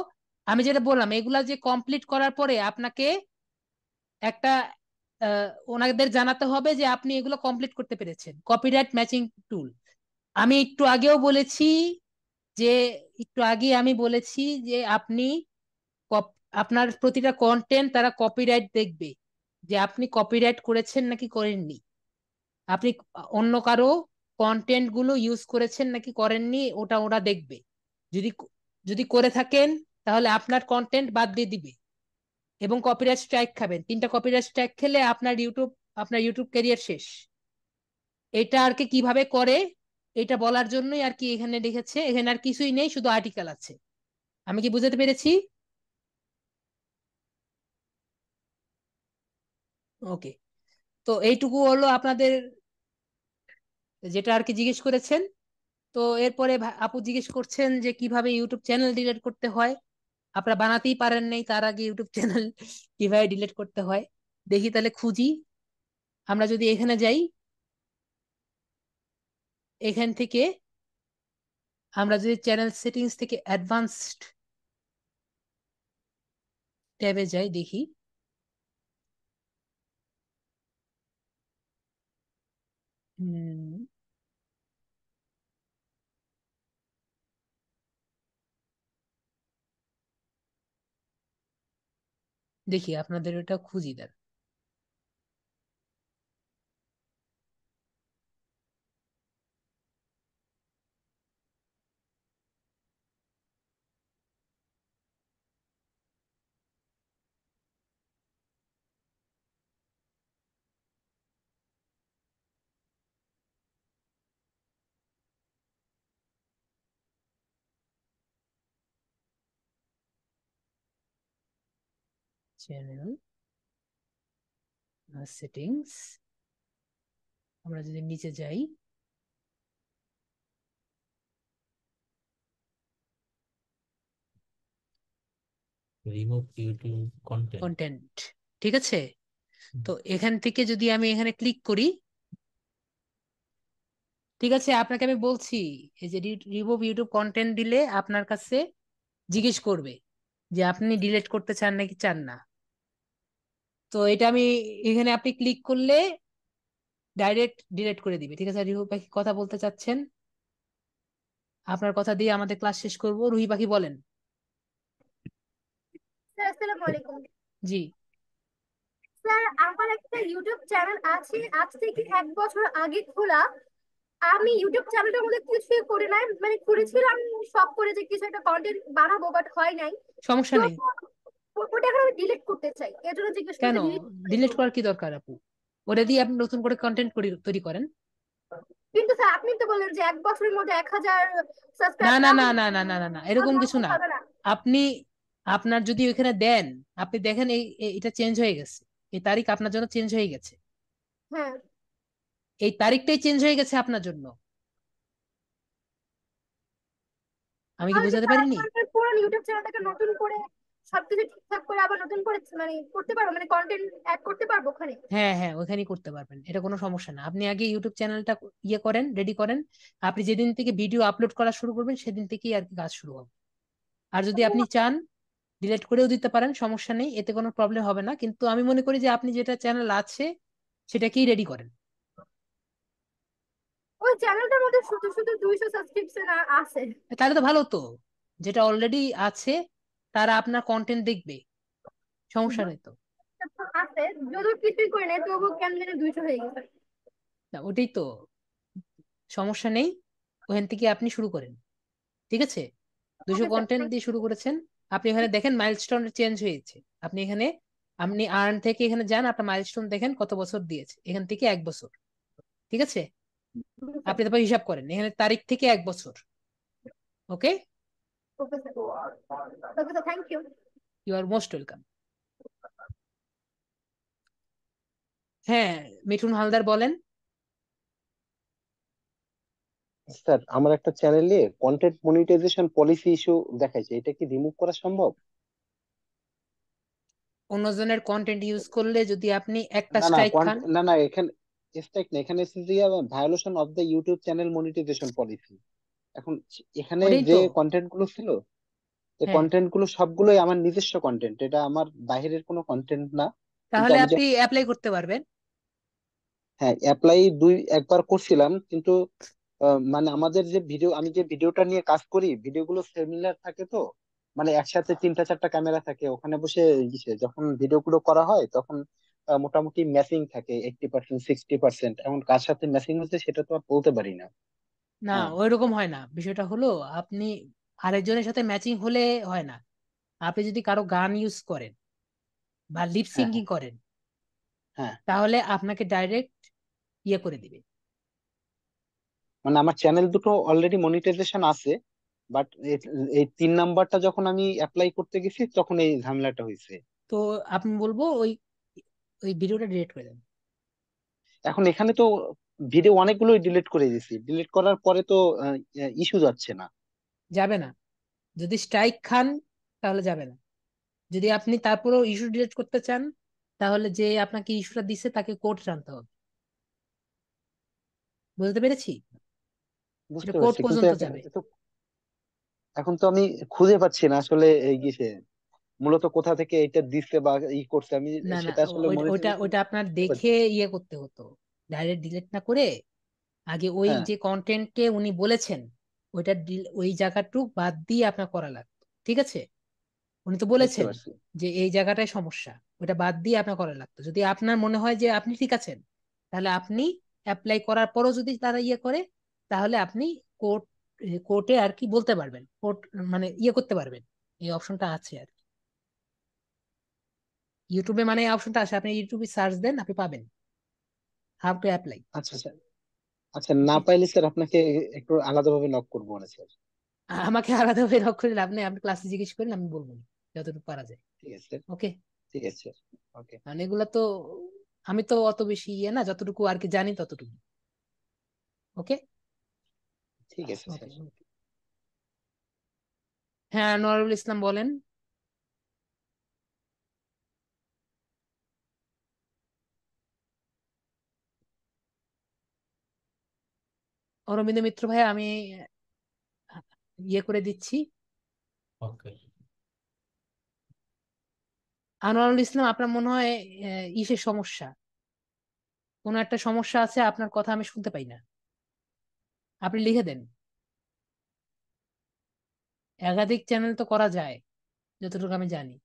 আমি যেটা বললাম, এগুলা যে কমপ্লিট করার পরে আপনাকে একটা ওনাদের জানাতে হবে যে আপনি এগুলো কমপ্লিট করতে পেরেছেন। কপিরাইট ম্যাচিং টুল, আমি একটু আগেও বলেছি যে, একটু আগে আমি বলেছি যে আপনি আপনার প্রতিটা কন্টেন্ট তারা কপিরাইট দেখবে, যে আপনি কপিরাইট করেছেন নাকি করেননি, আপনি অন্য কারো কন্টেন্ট গুলো ইউজ করেছেন নাকি করেননি, ওটা ওরা দেখবে। যদি যদি করে থাকেন, তাহলে আপনার কন্টেন্ট বাদ দিয়ে দিবে এবং কপিরাইট স্ট্রাইক খাবেন। 3টা কপিরাইট স্ট্রাইক খেলে আপনার ইউটিউব ক্যারিয়ার শেষ। এটা আর কি কিভাবে করে, এটা বলার জন্যই আর কি এখানে লিখেছে। এখানে আর কিছুই নেই, শুধু আর্টিকেল আছে। আমি কি বুঝাতে পেরেছি? ওকে। তো এইটুকু হলো আপনাদের যেটা আর কি জিজ্ঞেস করেছেন। তো এরপরে আপু জিজ্ঞেস করছেন যে কিভাবে ইউটিউব চ্যানেল ডিলিট করতে হয়। আপনারা বানাতেই পারেন নাই, তার আগে ইউটিউব চ্যানেল কিভাবে ডিলিট করতে হয় দেখি, তাহলে খুঁজি। আমরা যদি এখানে যাই, এখান থেকে আমরা যদি চ্যানেল সেটিংস থেকে অ্যাডভান্সড ট্যাবে যাই, দেখি। দেখি আপনাদের এটা খুঁজি দেন। চ্যানেল সেটিংস, আমরা যদি নিচে যাই, রিমুভ ইউটিউব কন্টেন্ট। কন্টেন্ট, ঠিক আছে। তো এখান থেকে যদি আমি এখানে ক্লিক করি, ঠিক আছে, আপনাকে আমি বলছি, এই যে রিমুভ ইউটিউব কন্টেন্ট দিলে আপনার কাছে জিজ্ঞেস করবে যে আপনি ডিলিট করতে চান নাকি চান না। তো এটা আমি, এখানে আপনি ক্লিক করলে ডাইরেক্ট ডিলিট করে দিবে। ঠিক আছে, রিমুভ পাখি কথা বলতে চাচ্ছেন, আপনার কথা দিয়ে আমাদের ক্লাস শেষ করব। রুহি পাখি বলেন। স্যার আসসালামু আলাইকুম। জি। স্যার আমার একটা ইউটিউব চ্যানেল আছে, আজ থেকে 1 বছর আগে খোলা। আমি ইউটিউব চ্যানেলটার মধ্যে কিছুই করি নাই, মানে করেছিলাম শখ করে যে কিছু একটা কন্টেন্ট বানাবো, বাট হয় নাই। সমস্যা তো নেই। ওটা এখন আমি ডিলিট করতে চাই, এর জন্য জিজ্ঞেস কেন করতে ডিলিট ডিলিট করবো। করার কি দরকার আপু? ওটা দিয়ে আপনি নতুন করে কন্টেন্ট তৈরি করেন। কিন্তু স্যার আপনি তো বললেন যে 1 বছরের মধ্যে 1000 না সাবস্ক্রাইব না না না হলে না না না না না, এরকম কিছু না। হবে না। আপনি, আপনার যদি ওইখানে দেন, আপনি দেখেন এটা চেঞ্জ হয়ে গেছে। এই তারিখ আপনার জন্য চেঞ্জ হয়ে গেছে, হ্যাঁ। এই তারিখটাই চেঞ্জ হয়ে গেছে আপনার জন্য। আমি কি তাহলে কি বোঝাতে স্যার আমি পারিনি? আমার পুরো ইউটিউব চ্যানেলটাকে নতুন করে সবকিছু ঠিকঠাক করে আবার নতুন করে মানে করতে পারবো, মানে কন্টেন্ট অ্যাড করতে পারবো ওখানে? হ্যাঁ হ্যাঁ, ওখানেই করতে পারবেন, এটা কোনো সমস্যা না। আপনি আগে ইউটিউব চ্যানেলটা ইয়ে করেন, রেডি করেন। আপনি যেদিন থেকে ভিডিও আপলোড করা শুরু করবেন সেদিন থেকেই আর কি কাজ শুরু হবে। আর যদি আপনি চান ডিলিট করেও দিতে পারেন, সমস্যা নেই, এতে কোনো প্রবলেম হবে না। কিন্তু আমি মনে করি যে আপনি যেটা চ্যানেল আছে সেটাকেই রেডি করেন। ওই চ্যানেলটার মধ্যে শুধু শুধু 200 সাবস্ক্রিপশন আছে। তাহলে তো ভালো তো, যেটা অলরেডি আছে তারা আপনার কন্টেন্ট দেখবে, সমস্যা নেই তো। আছে, যদিও কিছুই করে নাই তবুও কেন জানি 200 হয়ে গেছে। না ওটাই তো, সমস্যা নেই, ওখান থেকে আপনি শুরু করেন, ঠিক আছে? 200 ওকে স্যার, কন্টেন্ট থ্যাংক দিয়ে শুরু করেছেন, আপনি এখানে দেখেন মাইলস্টোন চেঞ্জ হয়েছে। আপনি এখানে, আপনি আর্ন থেকে এখানে যান, আপনার মাইলস্টোন দেখেন কত বছর দিয়েছে, এখান থেকে 1 বছর, ঠিক আছে? You sir. আপনি তারপর হিসাব করেন এখানে তারিখ থেকে 1 বছর। Okay, okay sir, okay sir, thank you. You are most welcome. হ্যাঁ, মিঠুন হালদার বলেন। স্যার, আমার একটা চ্যানেলে কন্টেন্ট মনিটাইজেশন পলিসি ইস্যু দেখাইছে, এটা কি রিমুভ করা সম্ভব? অন্যজনের কন্টেন্ট ইউজ করলে যদি আপনি একটা না না, স্ট্রাইক খান। না না, এখানে স্ট্রাইক না, এখানে এসে যে violation of the YouTube channel monetization policy. এখন এখানে ওটাই যে তো। কন্টেন্ট গুলো ছিল, এই হ্যাঁ, কন্টেন্ট গুলো সবগুলোই আমার নিজস্ব কন্টেন্ট, এটা আমার বাইরের কোনো কন্টেন্ট না। কিন্তু তাহলে আমি আপনি অ্যাপ্লাই করতে পারবেন। হ্যাঁ, অ্যাপ্লাই একবার করছিলাম, কিন্তু মানে আমাদের যে ভিডিও, আমি যে ভিডিওটা নিয়ে কাজ করি, ভিডিওগুলো সিমিলার থাকে তো, মানে একসাথে তিনটা চারটা ক্যামেরা থাকে ওখানে বসে, যখন ভিডিওগুলো করা হয় তখন মোটামুটি ম্যাচিং থাকে 80%, 60%। এখন কার সাথে ম্যাচিং হচ্ছে সেটা তো আর বলতে পারি না। না হ্যাঁ, ওইরকম হয় না, বিষয়টা হলো আপনি আরেকজনের সাথে ম্যাচিং হলে হয় না। আপনি যদি কারো গান ইউজ করেন বা লিপ হ্যাঁ, সিঙ্কিং হ্যাঁ, করেন, হ্যাঁ। তাহলে আপনাকে ডাইরেক্ট ইয়ে করে দিবে। মানে আমার চ্যানেল দুটো অলরেডি মনিটাইজেশন আছে, বাট এই 3 নাম্বারটা যখন আমি অ্যাপ্লাই করতে গেছি তখন এই ঝামেলাটা হয়েছে। তো আপনি বলবো ওই ওই ভিডিওটা ডিলিট করে দেন। এখন এখানে তো ভিডিও অনেকগুলোই ডিলিট করে দিয়েছি, ডিলিট করার পরে তো ইস্যু যাচ্ছে না। যাবে না, যদি স্ট্রাইক খান তাহলে যাবে না। যদি আপনি তারপরেও ইস্যু ডিলিট করতে চান, তাহলে যে আপনাকে ইস্যুটা দিচ্ছে তাকে কোর্টে আনতে হবে। বুঝতে পেরেছি? এটা বুঝতে কোর্ট পারছি, কিন্তু পর্যন্ত যাবে। এখন তো আমি খুঁজে পাচ্ছি না আসলে এই কিসে মূলত কোথা থেকে এটা দিচ্ছে বা করছে, আমি না না, সেটা আসলে ওইটা ওইটা মনিটাইজেশন ওইটা আপনার বুঝতে দেখে পারছি। ইয়ে করতে হতো, ডাইরেক্ট ডিলিট না করে আগে ওই হ্যাঁ, যে কন্টেন্টে উনি বলেছেন ওইটা ওই জায়গাটুক বাদ দিয়ে আপনার করা লাগতো, ঠিক আছে? উনি তো বুঝতে বলেছেন পারছি। যে এই জায়গাটায় সমস্যা, ওটা বাদ দিয়ে আপনার করা লাগতো। যদি আপনার মনে হয় যে আপনি ঠিক আছেন, তাহলে আপনি অ্যাপ্লাই করার পরও যদি তারা ইয়ে করে, তাহলে আপনি কোর্ট কোর্টে আর কি বলতে পারবেন, কোর্ট মানে ইয়ে করতে পারবেন। এই অপশনটা আছে আর কি। ইউটিউবে মানে এই অপশনটা আছে, আপনি ইউটিউবে সার্চ দেন, আপনি পাবেন হাউ টু অ্যাপ্লাই। আচ্ছা স্যার, আচ্ছা, না ওকে, পাইলে স্যার আপনাকে একটু আলাদাভাবে নক করবো না স্যার? আমাকে আলাদা ভাবে লক করে লাভ নেই, আপনি ক্লাসে জিজ্ঞেস করেন, আমি বলবো না, যতটুকু পারা যায়। ঠিক আছে স্যার। ওকে, ঠিক আছে স্যার। ওকে। মানে এগুলা তো আমি তো অত বেশি ইয়ে না, যতটুকু আর কি জানি ততটুকু। ওকে, ঠিক আছে ওকে। স্যার। হ্যাঁ, নওয়ারুল ইসলাম বলেন। অরবিন্দ মিত্র ভাই, আমি ইয়ে করে দিচ্ছি। ওকে। আনোয়ারুল ইসলাম, আপনার মনে হয় ইসের সমস্যা, কোনো একটা সমস্যা আছে, আপনার কথা আমি শুনতে পাই না। আপনি লিখে দেন। একাধিক চ্যানেল তো করা যায় যতটুকু আমি জানি।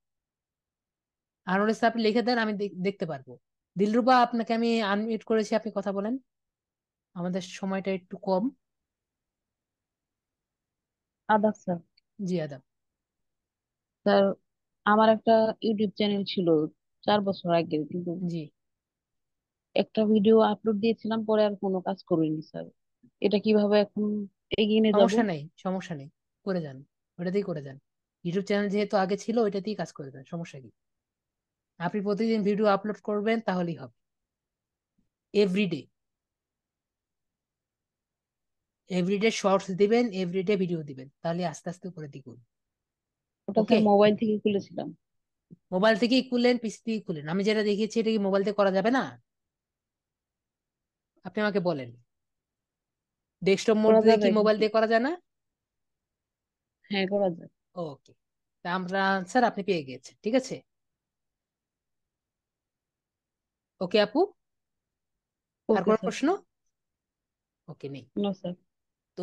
আনোয়ারুল ইসলাম, আপনি লিখে দেন, আমি দেখতে পারবো। দিলরুবা, আপনাকে আমি আনমিউট করেছি, আপনি কথা বলেন, আমাদের সময়টা একটু কম। আদাব স্যার। জি আদাব। স্যার, আমার একটা ইউটিউব চ্যানেল ছিল 4 বছর আগে, কিন্তু জি, একটা ভিডিও আপলোড দিয়েছিলাম, পরে আর কোনো কাজ করিনি স্যার। এটা কিভাবে এখন এগিয়ে নিয়ে যাব? সমস্যা নেই, সমস্যা নেই, করে যান, ওটাতেই করে যান। ইউটিউব চ্যানেল যেহেতু আগে ছিল ওইটাতেই কাজ করে যান, সমস্যা কি? আপনি প্রতিদিন ভিডিও আপলোড করবেন তাহলেই হবে। এভরিডে এভরিডে শর্টস দিবেন, এভরিডে ভিডিও দিবেন, তাহলে আস্তে আস্তে উপরে দিকুন। ওটা ওকে, স্যার মোবাইল থেকে খুলেছিলাম। মোবাইল থেকেই খুলেন, পিসি থেকেই খুলেন। আমি যেটা দেখিয়েছি এটা কি মোবাইল থেকে করা যাবে না? আপনি আমাকে বলেন, ডেস্কটপ মোড করা দিয়ে কি যাবে মোবাইল কিন্তু, দিয়ে করা যায় না? হ্যাঁ করা যায়। ওকে, তা আমরা আনসার আপনি পেয়ে গেছেন, ঠিক আছে। ওকে আপু, আর ওকে কোনো স্যার। প্রশ্ন? ওকে, নেই। No sir. তো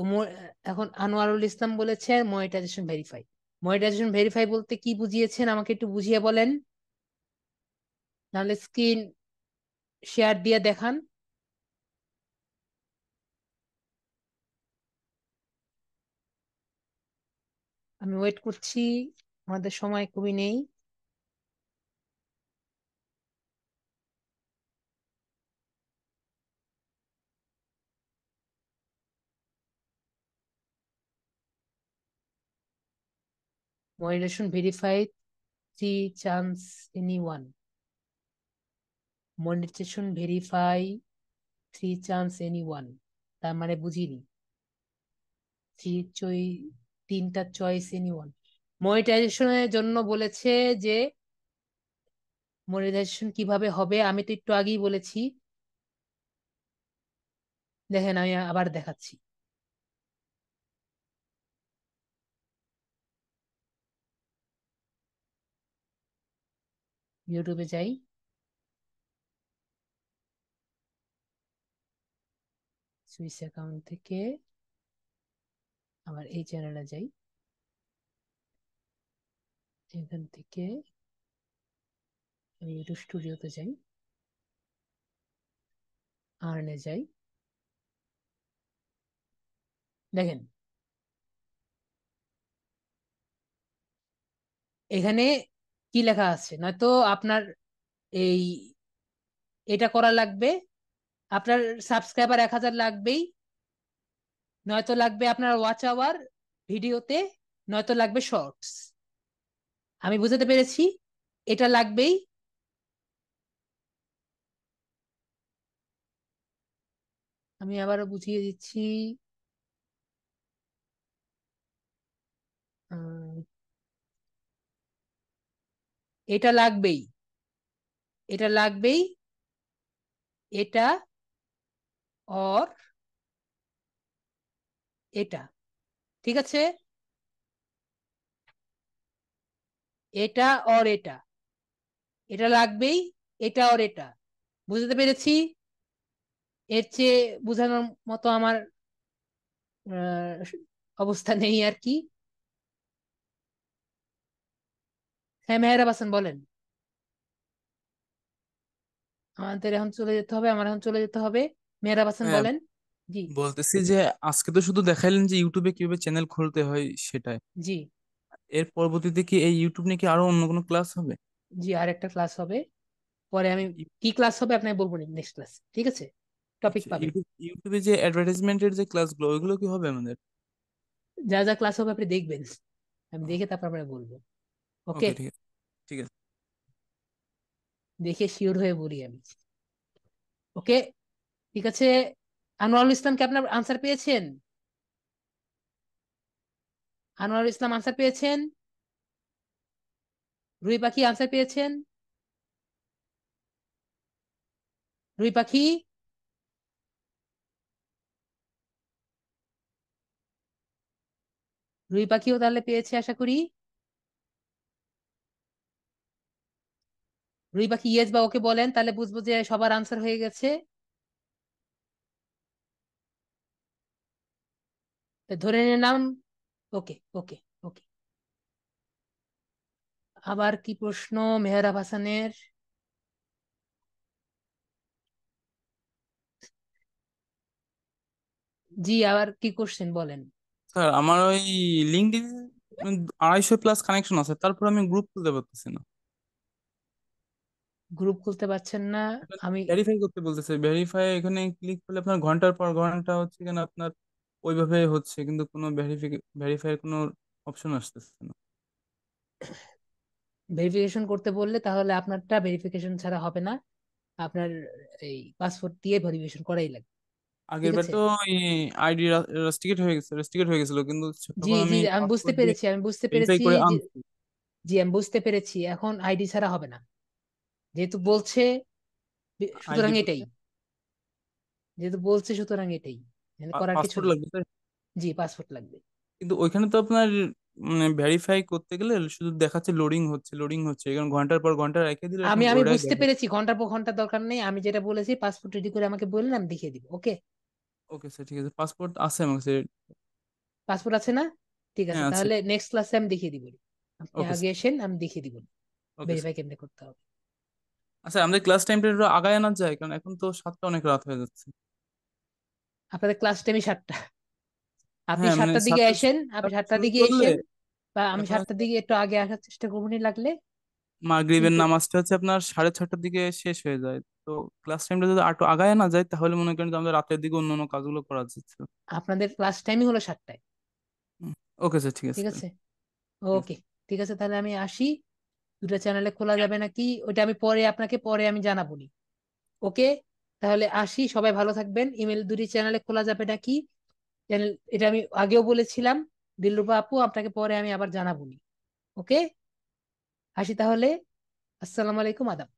এখন আনোয়ারুল ইসলাম বলেছে মনিটাইজেশন ভেরিফাই। মনিটাইজেশন ভেরিফাই বলতে কি বুঝিয়েছেন আমাকে একটু বুঝিয়ে বলেন, নাহলে স্ক্রিন শেয়ার দিয়ে দেখান। আমি ওয়েট করছি, আমাদের সময় খুবই নেই। Monetization verify 3 chance anyone. Monetization verify 3 chance anyone, তার মানে বুঝিনি। থ্রি চই 3টা চয়েস এনিওয়ান। মনিটাইজেশনের জন্য বলেছে যে মনিটাইজেশন কিভাবে হবে আমি তো একটু আগেই বলেছি। দেখেন আমি আবার দেখাচ্ছি। ইউটিউবে যাই, সুইস অ্যাকাউন্ট থেকে আবার এই চ্যানেলে যাই, এখান থেকে আমি ইউটিউব স্টুডিওতে যাই, আর্নে যাই। দেখেন এখানে কি লেখা আছে, নয়তো আপনার এই এটা করা লাগবে, আপনার সাবস্ক্রাইবার 1000 লাগবেই, নয়তো লাগবে আপনার ওয়াচ আওয়ার ভিডিওতে, নয়তো লাগবে শর্টস। আমি বুঝাতে পেরেছি, এটা লাগবেই। আমি আবারও বুঝিয়ে দিচ্ছি। উম, এটা লাগবেই, এটা লাগবেই, এটা অর এটা, ঠিক আছে, এটা অর এটা, এটা লাগবেই, এটা অর এটা। বুঝতে পেরেছি? এর চেয়ে বোঝানোর মতো আমার আহ, অবস্থা নেই আর কি। হ্যাঁ মেহরাব হাসান বলেন। আমাদের এখন চলে যেতে হবে, আমার এখন চলে যেতে হবে। মেহরাব হাসান হ্যাঁ, বলেন। জি। বলতেছি যে আজকে তো শুধু দেখাইলেন যে ইউটিউবে কিভাবে চ্যানেল খুলতে হয় সেটাই। জি। এর পরবর্তীতে কি এই ইউটিউব নিয়ে কি আরো অন্য কোনো ক্লাস হবে? জি, আর একটা ক্লাস হবে, পরে আমি কি ক্লাস হবে আপনাকে বলবো নেক্সট ক্লাস, ঠিক আছে, টপিক আচ্ছা, পাবেন। ইউটিউবে যে অ্যাডভার্টাইজমেন্টের যে ক্লাসগুলো ওইগুলো কি হবে আমাদের? যা যা ক্লাস হবে আপনি দেখবেন, আমি দেখে তারপর আপনাকে বলবো। ওকে, ওকে, ঠিক আছে, ঠিক আছে। দেখে শিওর হয়ে বলি আমি। ওকে, ঠিক আছে। আনোয়ারুল ইসলাম কি আপনার আনসার পেয়েছেন? আনোয়ারুল ইসলাম আনসার পেয়েছেন? রুই পাখি আনসার পেয়েছেন? রুই পাখি, রুই পাখিও তাহলে পেয়েছে আশা করি। রুই পাখি ইয়েস বা ওকে বলেন, তাহলে বুঝবো যে সবার আনসার হয়ে গেছে। তা ধরে নিলাম। ওকে ওকে ওকে। আবার কি প্রশ্ন মেহরাব হাসানের? জি, আবার কি কোশ্চেন বলেন। স্যার আমার ওই লিঙ্কডিন 250+ কানেকশন আছে, তারপর আমি গ্রুপ খুলতে পারতেছি না। গ্রুপ খুলতে পারছেন না? আমি ভেরিফাই করতে বলতেছে, ভেরিফাই এখানে ক্লিক করলে আপনার ঘন্টার পর ঘন্টা হচ্ছে কেন আপনার ওইভাবে হচ্ছে, কিন্তু কোনো ভেরিফাই কোনো অপশন আসতেছে না। ভেরিফিকেশন করতে বললে তাহলে আপনারটা ভেরিফিকেশন ছাড়া হবে না, আপনার এই পাসপোর্ট দিয়ে ভেরিফিকেশন করাই লাগবে। আগের ঠিক বার আছে? তো আইডি রেস্ট্রিকেট হয়ে গেছিল, কিন্তু জি তখন জি আমি আমি বুঝতে পাসপোর্ট দিয়ে পেরেছি, আমি বুঝতে ভেরিফাই পেরেছি করে যে, আনছি। জি আমি বুঝতে পেরেছি, এখন আইডি ছাড়া হবে না যেহেতু বলছে, সুতরাং আইডি এটাই, যেহেতু বলছে সুতরাং এটাই, মানে করার কিছু পাসপোর্ট নেই। লাগবে তাই? জি পাসপোর্ট লাগবে। কিন্তু ওইখানে তো আপনার মানে ভেরিফাই করতে গেলে শুধু দেখাচ্ছে লোডিং হচ্ছে, এখানে ঘন্টার পর ঘন্টা রেখে দিলে আমি এখন আমি ওইটাই বুঝতে দেখে। পেরেছি, ঘন্টার পর ঘন্টা দরকার নেই, আমি যেটা বলেছি পাসপোর্ট রেডি করে আমাকে বললেন আমি দেখিয়ে দিব। ওকে? ওকে স্যার, ঠিক আছে, পাসপোর্ট আছে আমার কাছে। পাসপোর্ট আছে না? ঠিক আছে, হ্যাঁ আছে। তাহলে নেক্সট ক্লাসে আমি দেখিয়ে দিব, আপনি ওকে আগে স্যার। এসেন, আমি দেখিয়ে দিব ওকে স্যার। ভেরিফাই কেমনে করতে হবে। আচ্ছা, আমাদের ক্লাস টাইমটা একটু আগায় আনা যায়, কারণ এখন তো 7টা অনেক রাত হয়ে যাচ্ছে। আপনাদের ক্লাস টাইমই 7টা, আপনি হ্যাঁ মানে 7টার দিকে 7টা আসেন, আপনি 7টার শুরু দিকে করলে এসেন, বা আমি আপনার 7টার দিকে একটু আগে আসার চেষ্টা করবো নি লাগলে। মাগরিবের কিন্তু নামাজটা হচ্ছে আপনার 6:30টার দিকে শেষ হয়ে যায়। তো ক্লাস টাইমটা যদি একটু আগায় না যায় তাহলে মনে করেন যে আমাদের রাতের দিকে অন্য অন্য কাজগুলো করা যাচ্ছে। আপনাদের ক্লাস টাইমই হলো 7টায়। ওকে স্যার, ঠিক আছে ঠিক তাহলে। আছে? ঠিক আছে। ওকে, ঠিক আছে, তাহলে আমি আসি। দুটো চ্যানেলে খোলা যাবে নাকি ওটা আমি পরে আমি জানাবো নি। ওকে, তাহলে আসি, সবাই ভালো থাকবেন। ইমেল দুটি চ্যানেলে খোলা যাবে নাকি চ্যানেল, এটা আমি আগেও বলেছিলাম, দিলরুবা আপু আপনাকে পরে আমি আবার জানাবো নি। ওকে, আসি তাহলে। আসসালামু আলাইকুম, আদাব।